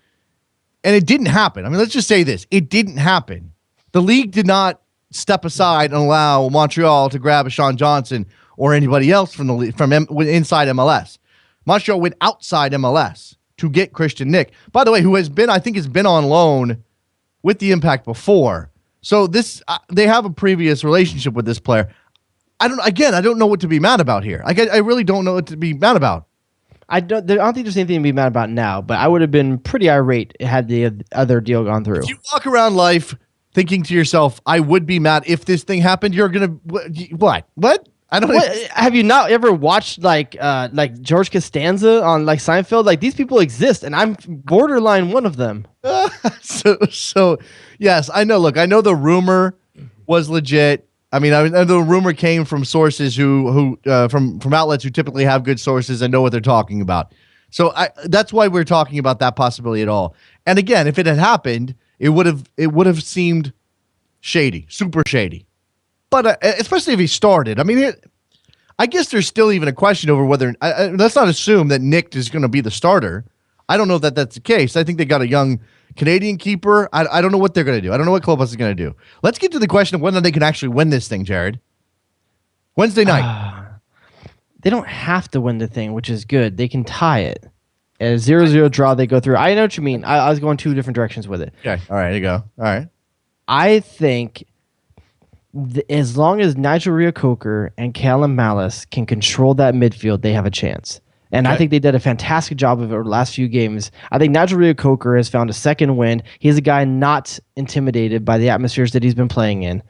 and it didn't happen. I mean, let's just say this: it didn't happen. The league did not step aside and allow Montreal to grab a Sean Johnson or anybody else from the league, from inside MLS. Montreal went outside MLS to get Christian Nick, by the way, who has been on loan with the Impact before. So this they have a previous relationship with this player. I don't know what to be mad about here. I really don't know what to be mad about. I don't think there's anything to be mad about now, but I would have been pretty irate had the other deal gone through. If you walk around life thinking to yourself, I would be mad if this thing happened, you're going to, what? I don't know. Have you not ever watched like George Costanza on like Seinfeld? Like, these people exist, and I'm borderline one of them. So yes, I know. Look, I know the rumor was legit. I mean, the rumor came from sources who from outlets who typically have good sources and know what they're talking about. So that's why we're talking about that possibility at all. And again, if it had happened, it would have seemed shady, super shady. But especially if he started. I mean, I guess there's still even a question over whether. Let's not assume that Nick is going to be the starter. I don't know that that's the case. I think they got a young Canadian keeper. I don't know what they're going to do. I don't know what Columbus is going to do. Let's get to the question of whether they can actually win this thing, Jared. Wednesday night. They don't have to win the thing, which is good. They can tie it. At a 0-0 draw, they go through. I know what you mean. I was going two different directions with it. Okay. All right. There you go. All right. I think as long as Nigel Reo-Coker and Callum Malice can control that midfield, they have a chance. And okay. I think they did a fantastic job of it over the last few games. I think Nigel Reo-Coker has found a second wind. He's a guy not intimidated by the atmospheres that he's been playing in.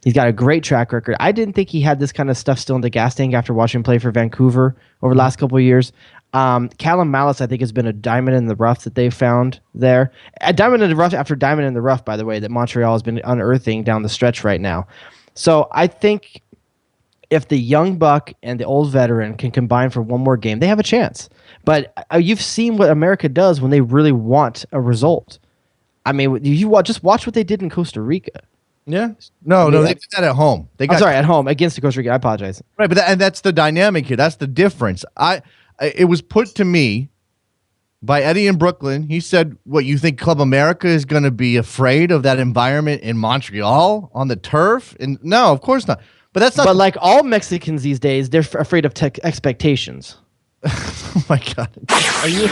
He's got a great track record. I didn't think he had this kind of stuff still in the gas tank after watching him play for Vancouver over the last couple of years. Callum Malice, I think, has been a diamond in the rough that they found there. A diamond in the rough after diamond in the rough, by the way, that Montreal has been unearthing down the stretch right now. So I think if the young buck and the old veteran can combine for one more game, they have a chance. But you've seen what America does when they really want a result. I mean, just watch what they did in Costa Rica. Yeah. No, they did that at home. At home against Costa Rica. I apologize. Right, but that's the dynamic here. That's the difference. It was put to me by Eddie in Brooklyn. He said, "What, you think Club America is going to be afraid of that environment in Montreal on the turf?" And no, of course not. But that's not. But like all Mexicans these days, they're afraid of expectations. Oh my God! Are you?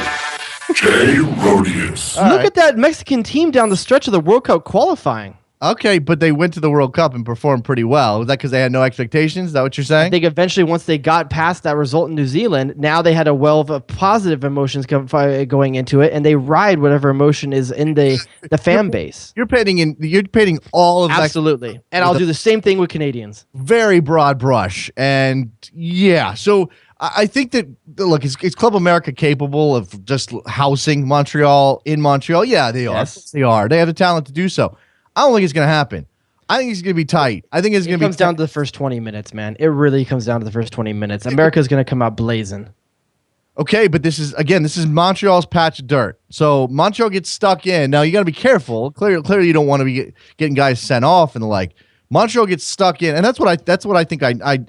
Jay Rodius. Look at that Mexican team down the stretch of the World Cup qualifying. Okay, but they went to the World Cup and performed pretty well. Was that because they had no expectations? Is that what you're saying? I think eventually, once they got past that result in New Zealand, now they had a well of positive emotions going into it, and they ride whatever emotion is in the fan base. You're painting all of absolutely, and I'll do the same thing with Canadians. Very broad brush, and yeah. So I think that look, is Club America capable of just housing Montreal in Montreal? Yeah, they are. Yes. They are. They have the talent to do so. I don't think it's going to happen. I think it's going to be tight. I think it's going to be. It comes down to the first 20 minutes, man. It really comes down to the first 20 minutes. America's going to come out blazing. Okay, but this is Montreal's patch of dirt. So Montreal gets stuck in. Now you got to be careful. Clearly, you don't want to be getting guys sent off and the like. Montreal gets stuck in, and that's what I think.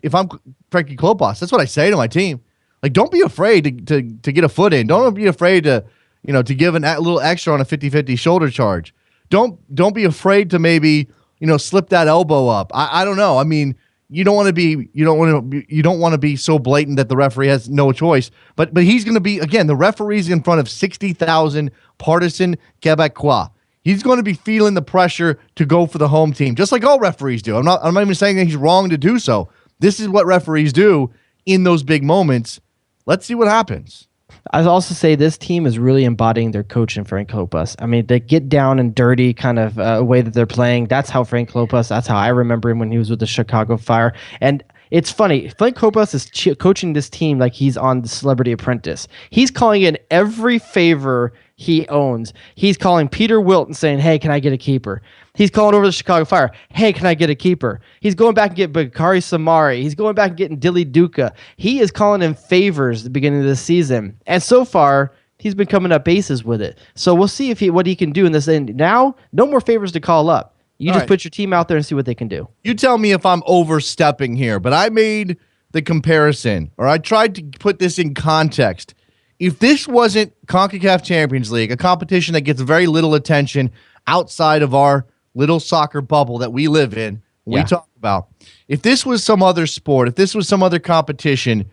If I'm Frankie Klopas, that's what I say to my team. Like, don't be afraid to get a foot in. Don't be afraid to give a little extra on a 50-50 shoulder charge. Don't be afraid to maybe slip that elbow up. I don't know. I mean, you don't want to be so blatant that the referee has no choice. But he's going to be, again, the referee's in front of 60,000 partisan Quebecois. He's going to be feeling the pressure to go for the home team, just like all referees do. I'm not even saying that he's wrong to do so. This is what referees do in those big moments. Let's see what happens. I'd also say this team is really embodying their coach in Frank Klopas. I mean, they get down and dirty kind of way that they're playing. That's how Frank Klopas, that's how I remember him when he was with the Chicago Fire. And it's funny, Frank Klopas is coaching this team like he's on the Celebrity Apprentice. He's calling in every favor he owns. He's calling Peter Wilt and saying, hey, can I get a keeper? He's calling over the Chicago Fire. Hey, can I get a keeper? He's going back and getting Bakary Samari. He's going back and getting Dilly Duka. He is calling in favors at the beginning of the season. And so far, he's been coming up bases with it. So we'll see what he can do in this end. Now, no more favors to call up. You just put your team out there and see what they can do. You tell me if I'm overstepping here, but I made the comparison, or I tried to put this in context. If this wasn't CONCACAF Champions League, a competition that gets very little attention outside of our little soccer bubble that we live in, we talk about, if this was some other sport, if this was some other competition,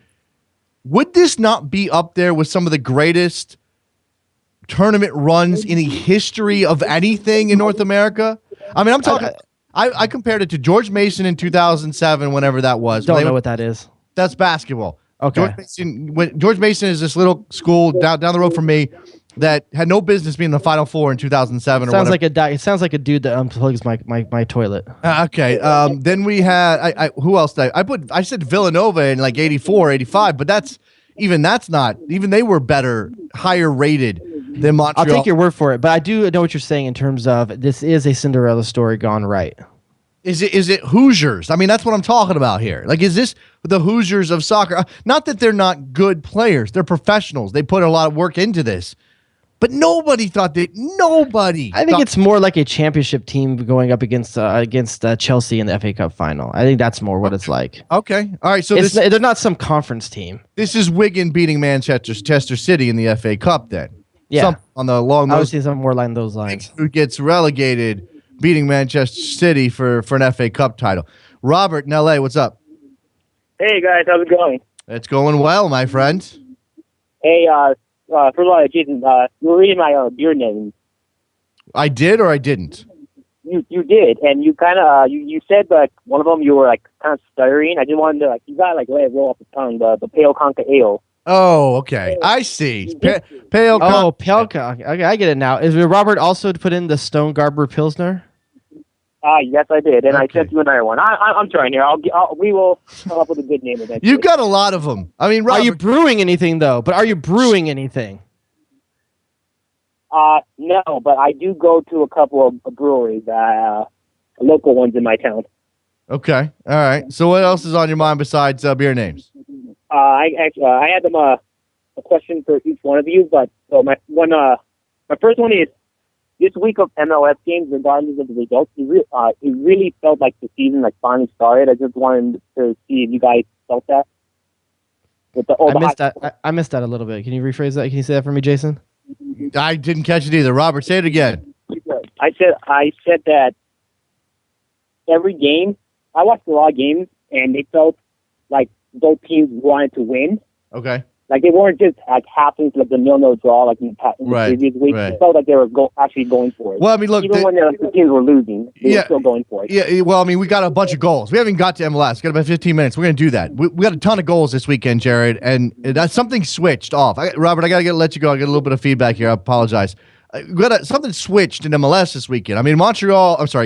would this not be up there with some of the greatest tournament runs in the history of anything in North America? I mean, I'm talking. I compared it to George Mason in 2007, whenever that was. Don't know what that is. That's basketball. Okay. George Mason is this little school down the road from me that had no business being in the Final Four in 2007. It sounds like a dude that unplugs my toilet. Okay. Then we had who else did I said Villanova in like 84, 85, but that's not even they were better, higher rated than Montreal. I'll take your word for it, but I do know what you're saying in terms of this is a Cinderella story gone right. Is it Hoosiers? I mean, that's what I'm talking about here. Like, is this the Hoosiers of soccer? Not that they're not good players. They're professionals. They put a lot of work into this. But nobody thought that. Nobody. I think it's more like a championship team going up against Chelsea in the FA Cup final. I think that's more what it's like. Okay. All right. So they're not some conference team. This is Wigan beating Manchester City in the FA Cup then. Yeah. I would say something more along those lines. Who gets relegated beating Manchester City for an FA Cup title. Robert in LA, what's up? Hey guys, how's it going? It's going well, my friend. Hey, first of all, Jason, you were reading my beer name. I did or I didn't? You did, and you kind of you said like one of them you were like kind of stuttering. I just wanted to you got like let it roll off the tongue. The Pale Conca Ale. Oh, okay. I see. Pale Conca. Oh, Pale Conca. Okay, I get it now. Is Robert also put in the Stone Garber Pilsner? Yes, I did, and I sent you another one. I'm trying here. We will come up with a good name eventually. You've got a lot of them. I mean, Robert, are you brewing anything though? But are you brewing anything? No, but I do go to a couple of breweries, local ones in my town. Okay, all right. So, what else is on your mind besides beer names? I had them a question for each one of you, but so my first one is this week of MLS games, regardless of the results, it really felt like the season like finally started. I just wanted to see if you guys felt that. I missed that a little bit. Can you rephrase that? Can you say that for me, Jason? I didn't catch it either. Robert, say it again. I said that every game, I watched a lot of games, and it felt like both teams wanted to win. Okay. Like they weren't just like happening to like the 0-0 draw like in the previous week. Right. It felt like they were actually going for it. Well, I mean, look, even when the teams were losing, they were still going for it. Yeah. Well, I mean, we got a bunch of goals. We haven't got to MLS. We got about 15 minutes. We're gonna do that. We got a ton of goals this weekend, Jared, and that's something switched off. Robert, I gotta let you go. I get a little bit of feedback here. I apologize. Something switched in MLS this weekend. I mean,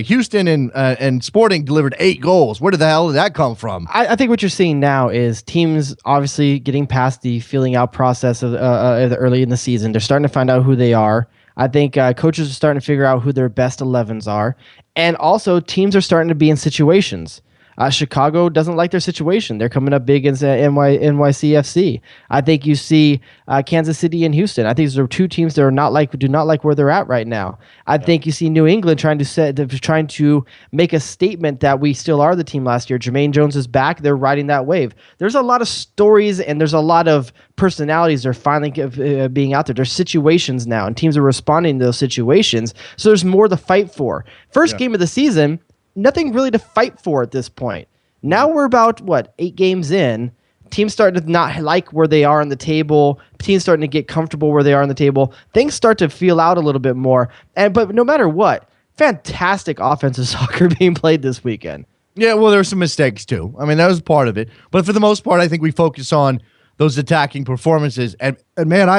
Houston and Sporting delivered 8 goals. Where the hell did that come from? I think what you're seeing now is teams obviously getting past the feeling out process of early in the season. They're starting to find out who they are. I think coaches are starting to figure out who their best 11s are. And also teams are starting to be in situations. Chicago doesn't like their situation. They're coming up big against NYCFC. I think you see Kansas City and Houston. I think these are two teams that do not like where they're at right now. I think you see New England trying to make a statement that we still are the team last year. Jermaine Jones is back. They're riding that wave. There's a lot of stories and there's a lot of personalities that are finally being out there. There's situations now, and teams are responding to those situations. So there's more to fight for. First game of the season, nothing really to fight for at this point. Now we're about, 8 games in. Teams starting to not like where they are on the table. Teams starting to get comfortable where they are on the table. Things start to feel out a little bit more. But no matter what, fantastic offensive soccer being played this weekend. Yeah, well, there were some mistakes too. I mean, that was part of it. But for the most part, I think we focus on those attacking performances. And man,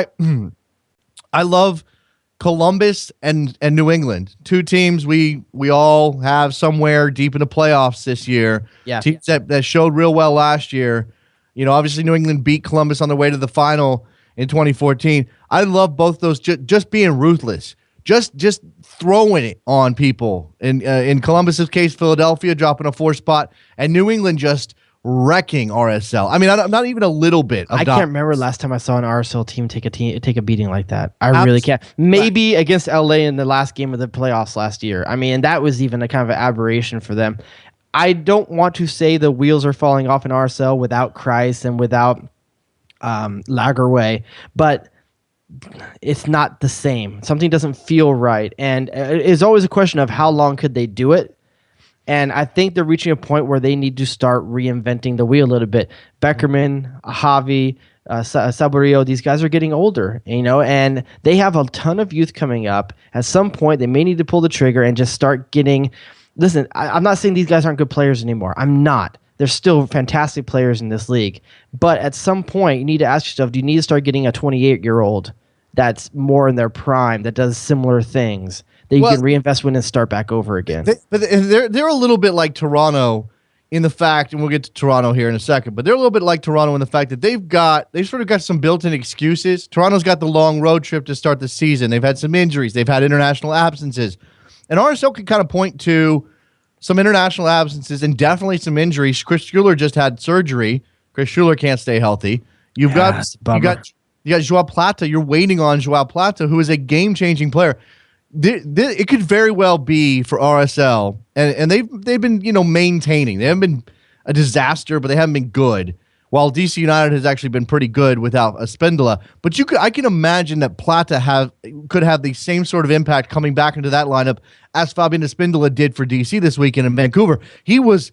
I love Columbus and New England, two teams we all have somewhere deep in the playoffs this year. Yeah. Teams that showed real well last year. Obviously New England beat Columbus on the way to the final in 2014. I love both those just being ruthless, just throwing it on people. In Columbus's case, Philadelphia dropping a 4 spot, and New England just wrecking RSL. I mean, I'm not even a little bit. I can't remember last time I saw an RSL team take a beating like that. I really can't. Maybe against LA in the last game of the playoffs last year. I mean, that was even a kind of an aberration for them. I don't want to say the wheels are falling off in RSL without Kreis and without Lagerwey, but it's not the same. Something doesn't feel right, and it's always a question of how long could they do it. And I think they're reaching a point where they need to start reinventing the wheel a little bit. Beckerman, Javi, Saborio, these guys are getting older, and they have a ton of youth coming up. At some point, they may need to pull the trigger and just start getting. Listen, I'm not saying these guys aren't good players anymore. I'm not. They're still fantastic players in this league. But at some point, you need to ask yourself, do you need to start getting a 28-year-old that's more in their prime, that does similar things, that you can reinvest in and start back over again? But they're a little bit like Toronto in the fact, and we'll get to Toronto here in a second, but they're a little bit like Toronto in the fact that they've sort of got some built-in excuses. Toronto's got the long road trip to start the season. They've had some injuries. They've had international absences. And RSL can kind of point to some international absences and definitely some injuries. Chris Schuler just had surgery. Chris Schuler can't stay healthy. You got Joao Plata. You're waiting on Joao Plata, who is a game-changing player. It could very well be for RSL, and they've been maintaining. They haven't been a disaster, but they haven't been good. While DC United has actually been pretty good without Espindola, but I can imagine that Plata could have the same sort of impact coming back into that lineup as Fabian Espindola did for DC this weekend in Vancouver. He was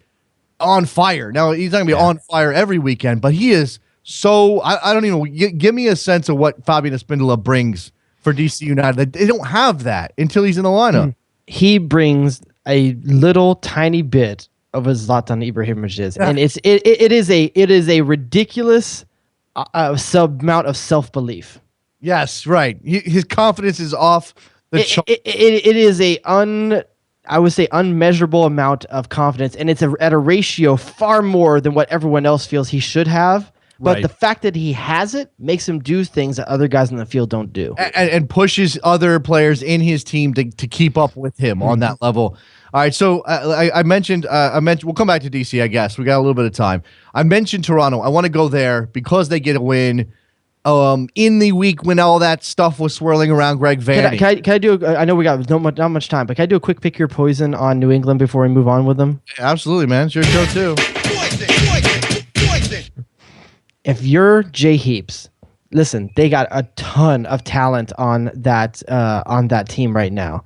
on fire. Now he's not gonna be on fire every weekend, but he is so. I don't even know. Give me a sense of what Fabian Espindola brings for DC United. They don't have that until he's in the lineup. He brings a little tiny bit of a Zlatan Ibrahimovic is, and it is a ridiculous amount of self-belief. Yes, right. His confidence is off the chart. It is I would say unmeasurable amount of confidence, and it's at a ratio far more than what everyone else feels he should have. But the fact that he has it makes him do things that other guys in the field don't do, and pushes other players in his team to keep up with him on that level. All right, so I mentioned we'll come back to DC, I guess. We got a little bit of time. I mentioned Toronto. I want to go there because they get a win in the week when all that stuff was swirling around Greg Vanny. Can I do I know we got not much time, but can I do a quick pick your poison on New England before we move on with them? Absolutely, man. It's your show too. Poison. If you're Jay Heaps, listen, they got a ton of talent on that team right now.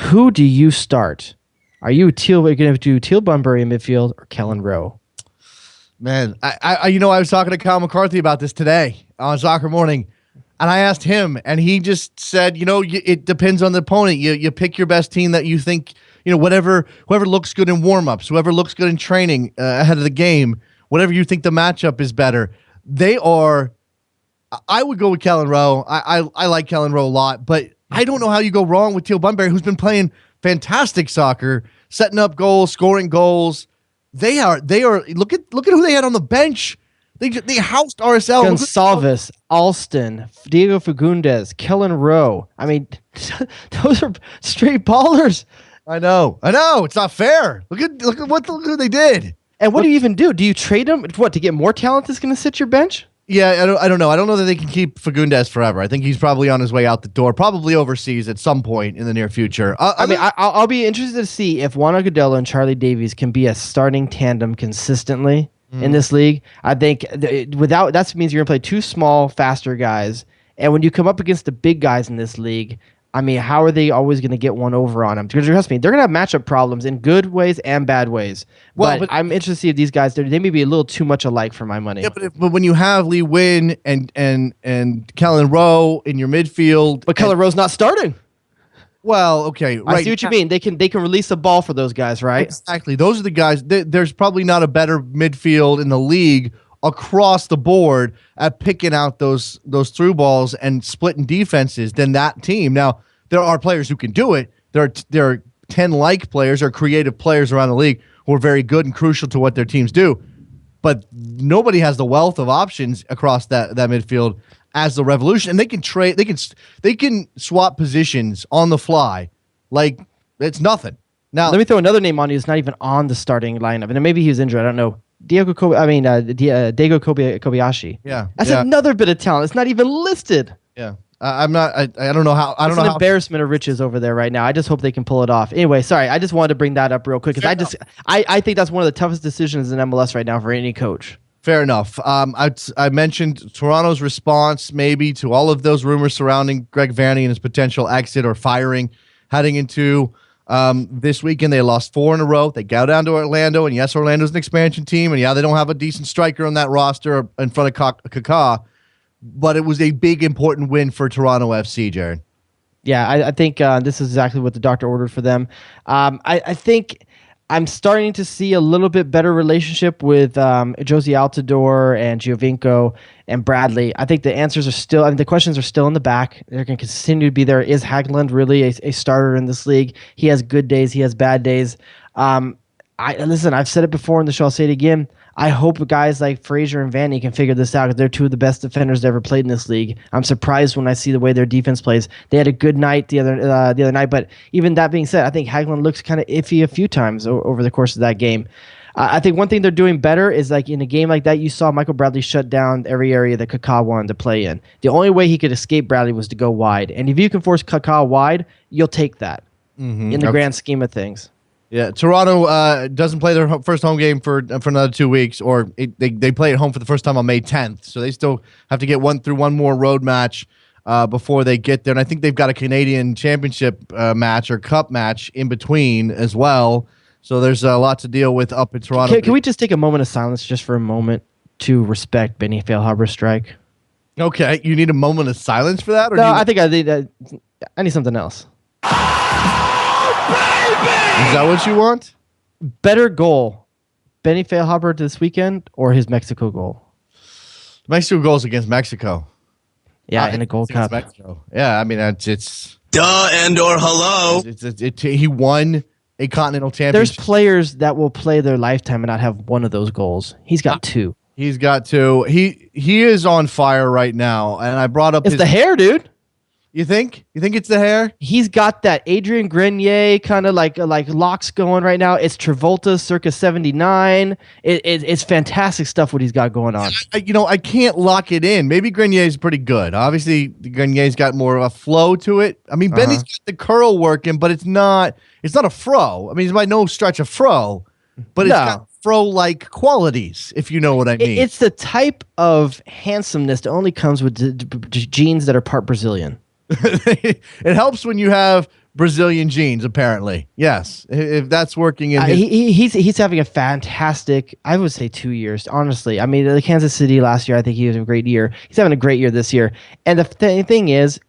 Who do you start? Are you going to do Teal Bunbury in midfield or Kellen Rowe? Man, I was talking to Kyle McCarthy about this today on Soccer Morning, and I asked him, and he just said, it depends on the opponent. You pick your best team that you think, whoever looks good in warm-ups, whoever looks good in training ahead of the game, whatever you think the matchup is better. I would go with Kellen Rowe. I like Kellen Rowe a lot, but I don't know how you go wrong with Teal Bunbury, who's been playing fantastic soccer, setting up goals, scoring goals. They are. Look at who they had on the bench. They housed RSL. Gonçalves, Alston, Diego Fagundes, Kellen Rowe. I mean, those are straight ballers. I know. It's not fair. Look at what they did. And what do you even do? Do you trade him? What, to get more talent that's going to sit your bench? Yeah, I don't know. I don't know that they can keep Fagundes forever. I think he's probably on his way out the door, probably overseas at some point in the near future. I'll be interested to see if Juan Agudelo and Charlie Davies can be a starting tandem consistently in this league. I think that means you're going to play two small, faster guys. And when you come up against the big guys in this league, I mean, how are they always going to get one over on them? Because trust me, they're going to have matchup problems in good ways and bad ways. But I'm interested to see if these guys, they may be a little too much alike for my money. Yeah, but when you have Lee Wynn and Kellen Rowe in your midfield, but Kellen Rowe's not starting. Well, okay, right. I see what you mean. They can release the ball for those guys, right? Exactly. Those are the guys. There's probably not a better midfield in the league across the board at picking out those through balls and splitting defenses than that team. Now, there are players who can do it. There are 10 like players or creative players around the league who are very good and crucial to what their teams do. But nobody has the wealth of options across that midfield as the Revolution, and they can trade. They can swap positions on the fly, like it's nothing. Now, let me throw another name on you. It's not even on the starting lineup, and maybe he was injured. I don't know. Diego Kobayashi. Yeah, that's another bit of talent. It's not even listed. Yeah, I'm not. I don't know how. I don't know. It's an embarrassment of riches over there right now. I just hope they can pull it off. Anyway, sorry. I just wanted to bring that up real quick because I think that's one of the toughest decisions in MLS right now for any coach. Fair enough. I mentioned Toronto's response maybe to all of those rumors surrounding Greg Vanney and his potential exit or firing heading into this weekend. They lost 4 in a row. They go down to Orlando, and yes, Orlando's an expansion team, and yeah, they don't have a decent striker on that roster in front of Kaká, but it was a big, important win for Toronto FC, Jared. Yeah, I think this is exactly what the doctor ordered for them. I think I'm starting to see a little bit better relationship with Josie Altidore and Giovinco and Bradley. I think the answers are still, the questions are still in the back. They're going to continue to be there. Is Hagelund really a starter in this league? He has good days. He has bad days. Listen, I've said it before in the show. I'll say it again. I hope guys like Frazier and Vanney can figure this out because they're two of the best defenders that ever played in this league. I'm surprised when I see the way their defense plays. They had a good night the other night, but even that being said, I think Hagelund looks kind of iffy a few times over the course of that game. I think one thing they're doing better is like in a game like that, you saw Michael Bradley shut down every area that Kaká wanted to play in. The only way he could escape Bradley was to go wide, and if you can force Kaká wide, you'll take that in the grand scheme of things. Yeah, Toronto doesn't play their first home game for another 2 weeks, or they play at home for the first time on May 10th. So they still have to get one more road match before they get there. And I think they've got a Canadian Championship match or Cup match in between as well. So there's a lot to deal with up in Toronto. Can we just take a moment of silence just for a moment to respect Benny Feilhaber's strike? Okay, you need a moment of silence for that? Or I need something else. Is that what you want? Better goal, Benny Feilhaber this weekend or his Mexico goal? Mexico goals against Mexico. Yeah, in a Gold Cup. Mexico. Yeah, I mean it's duh and or hello. He won a continental championship. There's players that will play their lifetime and not have one of those goals. He's got 2. He's got 2. He is on fire right now, and I brought up it's the hair, dude. You think? You think it's the hair? He's got that Adrian Grenier kind of like locks going right now. It's Travolta circa 79. It's fantastic stuff what he's got going on. I can't lock it in. Maybe Grenier's pretty good. Obviously, Grenier's got more of a flow to it. I mean, Benny's got the curl working, but it's not a fro. I mean, it's by no stretch a fro, but it's got fro-like qualities, if you know what I mean. It's the type of handsomeness that only comes with genes that are part Brazilian. It helps when you have Brazilian genes, apparently. Yes, if that's working in he's having a fantastic, I would say 2 years, honestly. I mean, the Kansas City last year, I think he was a great year. He's having a great year this year. And the thing is,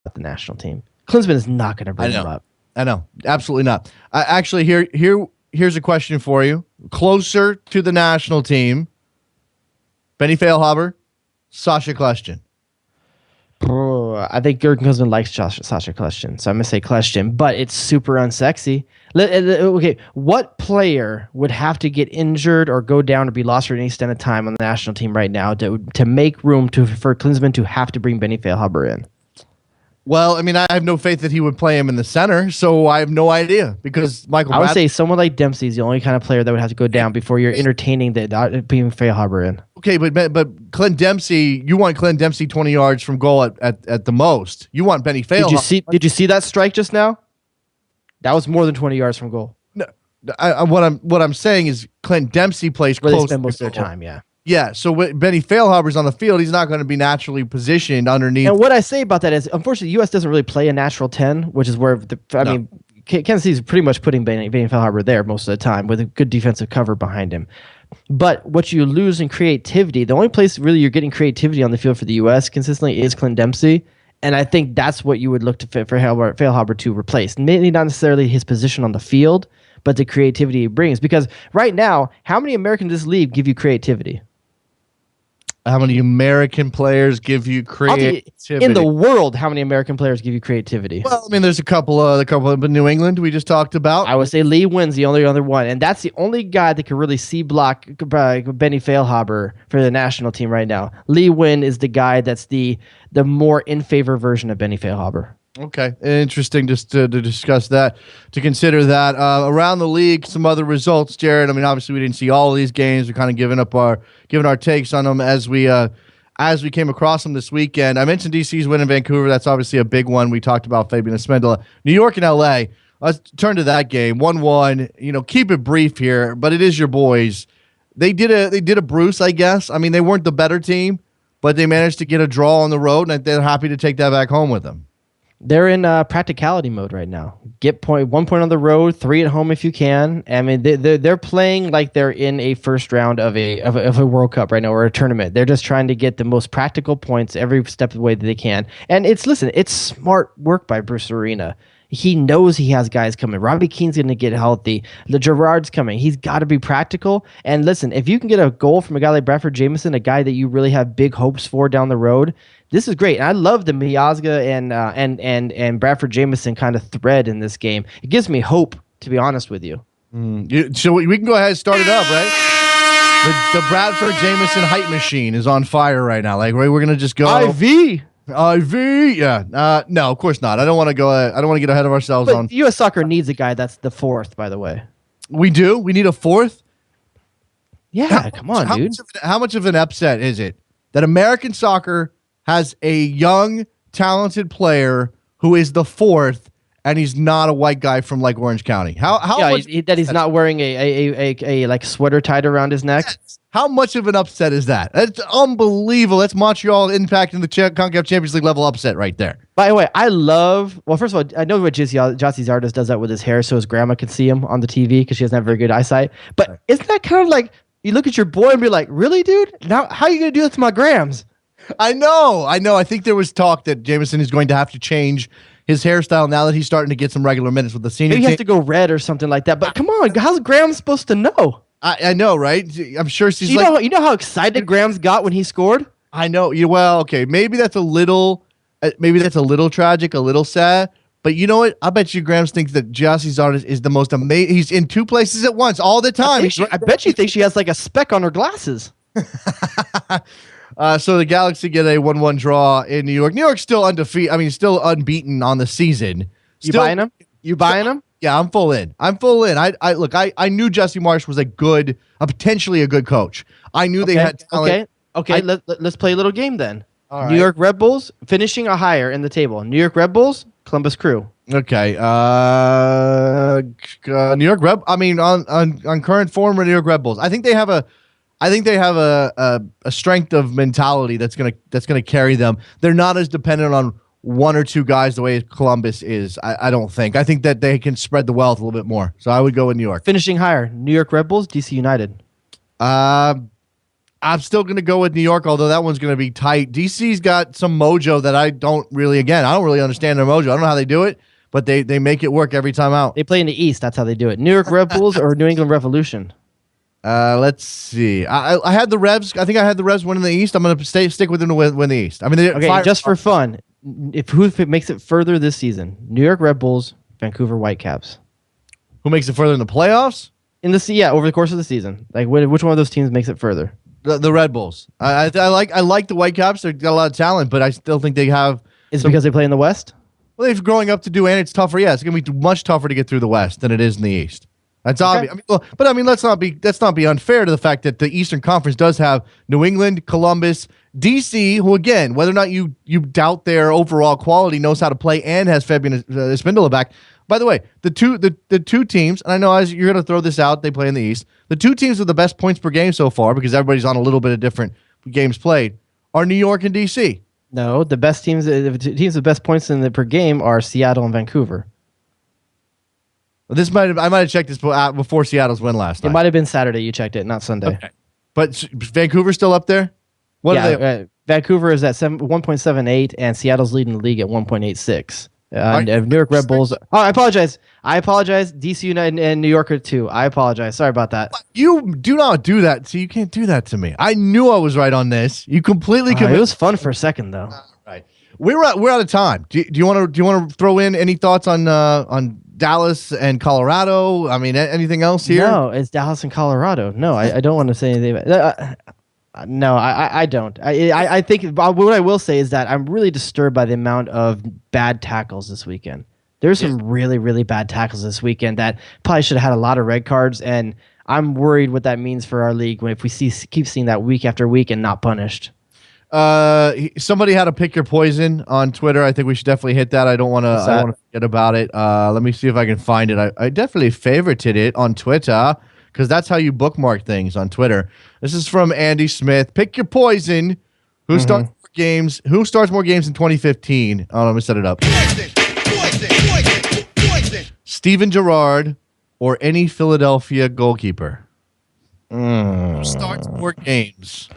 the national team, Klinsmann is not going to bring him up. I know, absolutely not. Actually, here's a question for you. Closer to the national team, Benny Feilhaber, Sasha Kljestan. I think Jurgen Klinsmann likes Sasha Kljestan, so I'm going to say Kljestan, but it's super unsexy. Okay, what player would have to get injured or go down or be lost for any extent of time on the national team right now to make room for Klinsmann to have to bring Benny Feilhaber in? Well, I mean, I have no faith that he would play him in the center, so I have no idea because I would say someone like Dempsey is the only kind of player that would have to go down before you're entertaining being Feilhaber in. Okay, but Clint Dempsey, you want Clint Dempsey 20 yards from goal at the most. You want Benny Feilhaber. Did you see that strike just now? That was more than 20 yards from goal. No, what I'm saying is Clint Dempsey plays where close. They spend most to of their time, yeah. Yeah, so when Benny Feilhaber's on the field, he's not going to be naturally positioned underneath. And what I say about that is, unfortunately, the U.S. doesn't really play a natural 10, which is where, Kansas City is pretty much putting Benny Feilhaber there most of the time with a good defensive cover behind him. But what you lose in creativity, the only place really you're getting creativity on the field for the U.S. consistently is Clint Dempsey. And I think that's what you would look to fit for Feilhaber to replace. Maybe not necessarily his position on the field, but the creativity he brings. Because right now, how many Americans in this league give you creativity? How many American players give you creativity? In the world, how many American players give you creativity? Well, I mean, there's a couple of New England we just talked about. I would say Lee Wynn's the only other one, and that's the only guy that can really C-block Benny Feilhaber for the national team right now. Lee Wynn is the guy that's the more in favor version of Benny Feilhaber. Okay, interesting just to discuss that, to consider that. Around the league, some other results, Jared. I mean, obviously we didn't see all of these games. We're kind of giving our takes on them as we came across them this weekend. I mentioned DC's win in Vancouver. That's obviously a big one. We talked about Fabian Esmendola. New York and LA. Let's turn to that game. 1-1. Keep it brief here, but it is your boys. They did a Bruce, I guess. I mean, they weren't the better team, but they managed to get a draw on the road, and they're happy to take that back home with them. They're in practicality mode right now. Get 1 point on the road, 3 at home if you can. I mean, they're playing like they're in a first round of a World Cup right now or a tournament. They're just trying to get the most practical points every step of the way that they can. And it's smart work by Bruce Arena. He knows he has guys coming. Robbie Keane's going to get healthy. The Gerard's coming. He's got to be practical. And listen, if you can get a goal from a guy like Bradford Jamieson, a guy that you really have big hopes for down the road, this is great. And I love the Miazga and Bradford Jamieson kind of thread in this game. It gives me hope, to be honest with you. So we can go ahead and start it up, right? The Bradford Jamieson hype machine is on fire right now. Like, we're going to just go. IV, yeah. No, of course not. I don't want to go. I don't want to get ahead of ourselves. But U.S. Soccer needs a guy that's the fourth, by the way. We do. We need a fourth. Yeah, come on, dude. How much of an upset is it that American soccer has a young, talented player who is the fourth, and he's not a white guy from like Orange County? He's not wearing a like sweater tied around his neck. Yes. How much of an upset is that? That's unbelievable. That's Montreal impacting the CONCACAF Champions League level upset right there. By the way, first of all, I know what Jossie Zardes does that with his hair so his grandma can see him on the TV because she doesn't have very good eyesight. But isn't that kind of like you look at your boy and be like, really, dude? Now, how are you going to do this to my Grams? I know. I think there was talk that Jameson is going to have to change his hairstyle now that he's starting to get some regular minutes with the senior team. Maybe he has to go red or something like that. But come on, how's Graham supposed to know? I know, right? I'm sure she's you know how excited Graham's got when he scored? I know. Well, okay, maybe that's a little tragic, a little sad. But you know what? I bet you Graham thinks that Jossie Zardes is the most amazing. He's in two places at once all the time. I bet you think she has like a speck on her glasses. So the Galaxy get a 1-1 draw in New York. New York's still undefeated. I mean, still unbeaten on the season. You buying him? Yeah, I'm full in. I knew Jesse Marsh was potentially a good coach. I knew they had talent. Okay. Let's play a little game then. All right. New York Red Bulls finishing a higher in the table. New York Red Bulls, Columbus Crew. Okay. New York Red. I mean, on current form, New York Red Bulls. I think they have a strength of mentality that's gonna carry them. They're not as dependent on one or two guys the way Columbus is. I don't think. I think that they can spread the wealth a little bit more. So I would go with New York. Finishing higher, New York Red Bulls, DC United. I'm still going to go with New York, although that one's going to be tight. DC's got some mojo that I don't really understand their mojo. I don't know how they do it, but they make it work every time out. They play in the East. That's how they do it. New York Red Bulls or New England Revolution? Let's see. I had the Revs. I think I had the Revs winning the East. I'm going to stick with them to win the East. I mean, just for fun, who makes it further this season? New York Red Bulls, Vancouver Whitecaps. Who makes it further in the playoffs? Over the course of the season. Like which one of those teams makes it further? The Red Bulls. I like the Whitecaps. They've got a lot of talent, but I still think they have Is it because they play in the West? Well, they're growing up to do, and it's tougher. Yeah, it's going to be much tougher to get through the West than it is in the East. That's obvious. I mean, let's not be unfair to the fact that the Eastern Conference does have New England, Columbus, DC, who again, whether or not you doubt their overall quality, knows how to play and has Fabian Spindola back. By the way, the two teams, and I know as you're going to throw this out, they play in the East. The two teams with the best points per game so far, because everybody's on a little bit of different games played, are New York and DC. No, the best teams with best points per game are Seattle and Vancouver. I might have checked this before Seattle's win last night. It might have been Saturday you checked it, not Sunday. Okay. But Vancouver's still up there? Vancouver is at 1.78, and Seattle's leading the league at 1.86. New York Red Bulls. Oh, I apologize. DC United and New York are 2. I apologize. Sorry about that. You do not do that. So you can't do that to me. I knew I was right on this. You completely convinced. It was fun for a second, though. Right. We're out of time. Do you want to throw in any thoughts on Dallas and Colorado? I mean, anything else here? No, it's Dallas and Colorado. No, I don't want to say anything about no, I don't. I think what I will say is that I'm really disturbed by the amount of bad tackles this weekend. There's some really, really bad tackles this weekend that probably should have had a lot of red cards, and I'm worried what that means for our league if we keep seeing that week after week and not punished. Somebody had a pick your poison on Twitter. I think we should definitely hit that. I don't want to forget about it. Let me see if I can find it. I definitely favorited it on Twitter because that's how you bookmark things on Twitter. This is from Andy Smith. Pick your poison. Who starts more games? Who starts more games in 2015? Oh, let me set it up. Steven Gerrard or any Philadelphia goalkeeper. Who starts more games?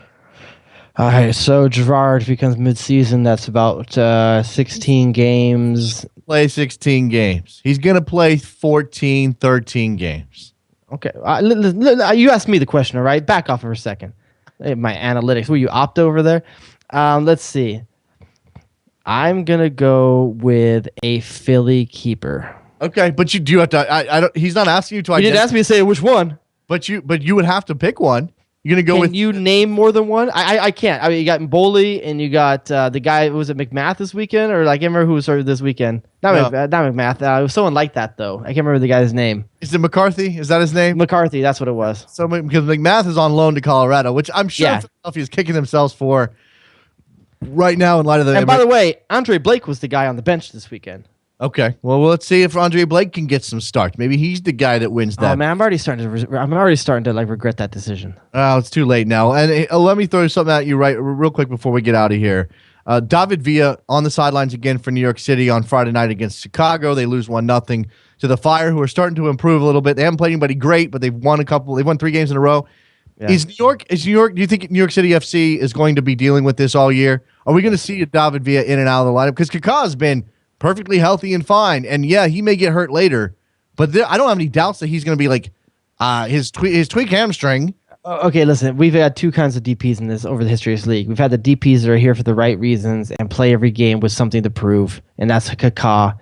All right, so Gerrard becomes midseason. That's about 16 games. Play 16 games. He's going to play 14, 13 games. Okay. You asked me the question, all right? Back off for a second. My analytics. Were you opt over there? Let's see. I'm going to go with a Philly keeper. Okay, but you do have to. I don't. He's not asking you to. You didn't ask me to say which one. But you would have to pick one. You're gonna go with. Can you name more than one? I can't. I mean, you got Mboli and you got the guy. Was it McMath this weekend or I can't remember who started this weekend? Not McMath. It was someone like that though. I can't remember the guy's name. Is it McCarthy? Is that his name? McCarthy. That's what it was. So because McMath is on loan to Colorado, which I'm sure Philadelphia is kicking themselves for right now in light of the. And by the way, Andre Blake was the guy on the bench this weekend. Okay, well, let's see if Andre Blake can get some starts. Maybe he's the guy that wins that. Oh man, I'm already starting to like regret that decision. Oh, it's too late now. And let me throw something at you real quick before we get out of here. David Villa on the sidelines again for New York City on Friday night against Chicago. They lose 1-0 to the Fire, who are starting to improve a little bit. They haven't played anybody great, but they've won 3 games in a row. Yeah. Is New York? Do you think New York City FC is going to be dealing with this all year? Are we going to see David Villa in and out of the lineup? Because Kaká has been perfectly healthy and fine, and yeah, he may get hurt later, but I don't have any doubts that he's going to be like his tweak hamstring. Okay, listen, we've had 2 kinds of DPs over the history of this league. We've had the DPs that are here for the right reasons and play every game with something to prove, and that's Kaká.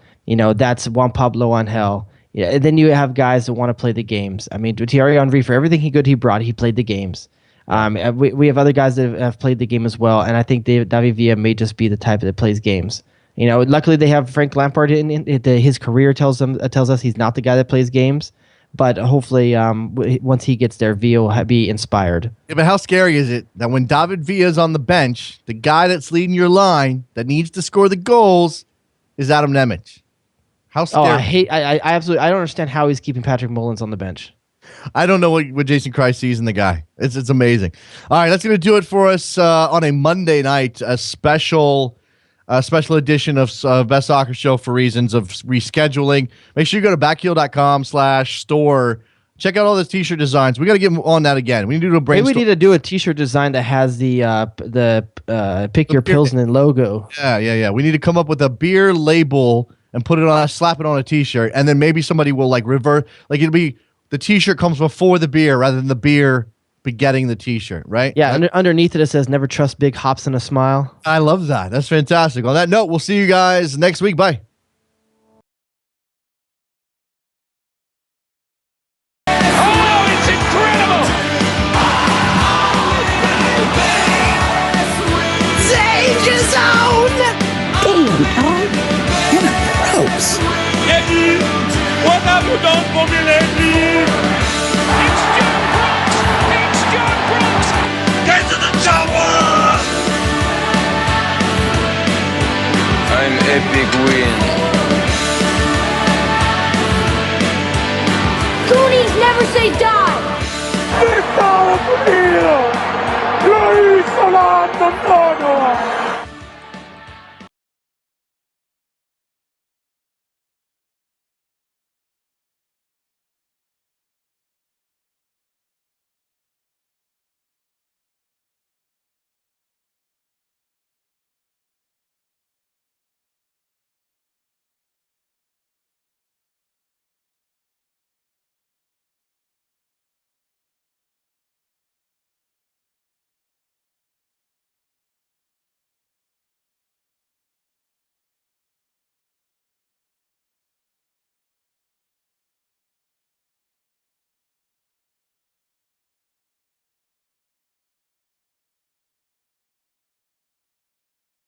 That's Juan Pablo Angel. Yeah, and then you have guys that want to play the games. I mean, Thierry Henry, for everything he brought, he played the games. We have other guys that have played the game as well, and I think David Villa may just be the type that plays games. Luckily they have Frank Lampard in his career tells us he's not the guy that plays games, but hopefully once he gets there, Villa will be inspired. Yeah, but how scary is it that when David Villa's on the bench, the guy that's leading your line that needs to score the goals is Adam Nemec? How scary! I absolutely don't understand how he's keeping Patrick Mullins on the bench. I don't know what Jason Christ sees in the guy. It's amazing. All right, that's going to do it for us on a Monday night, a special edition of Best Soccer Show for reasons of rescheduling. Make sure you go to backheel.com/store. Check out all those t-shirt designs. We got to get on that again. We need to do a brainstorm. Maybe we need to do a t-shirt design that has the Pick Your Pilsner logo. Yeah. We need to come up with a beer label and slap it on a t-shirt, and then maybe somebody will revert. It'll be the t-shirt comes before the beer rather than the beer begetting the t-shirt, right? Yeah, underneath it says never trust big hops and a smile. I love that. That's fantastic. On that note, we'll see you guys next week. Bye. Oh, it's incredible! Danger zone! You don't formulate me. It's John Brooks. It's John Brooks. Get to the chopper. An epic win. Goonies never say die. It's all for you. Luis Solano.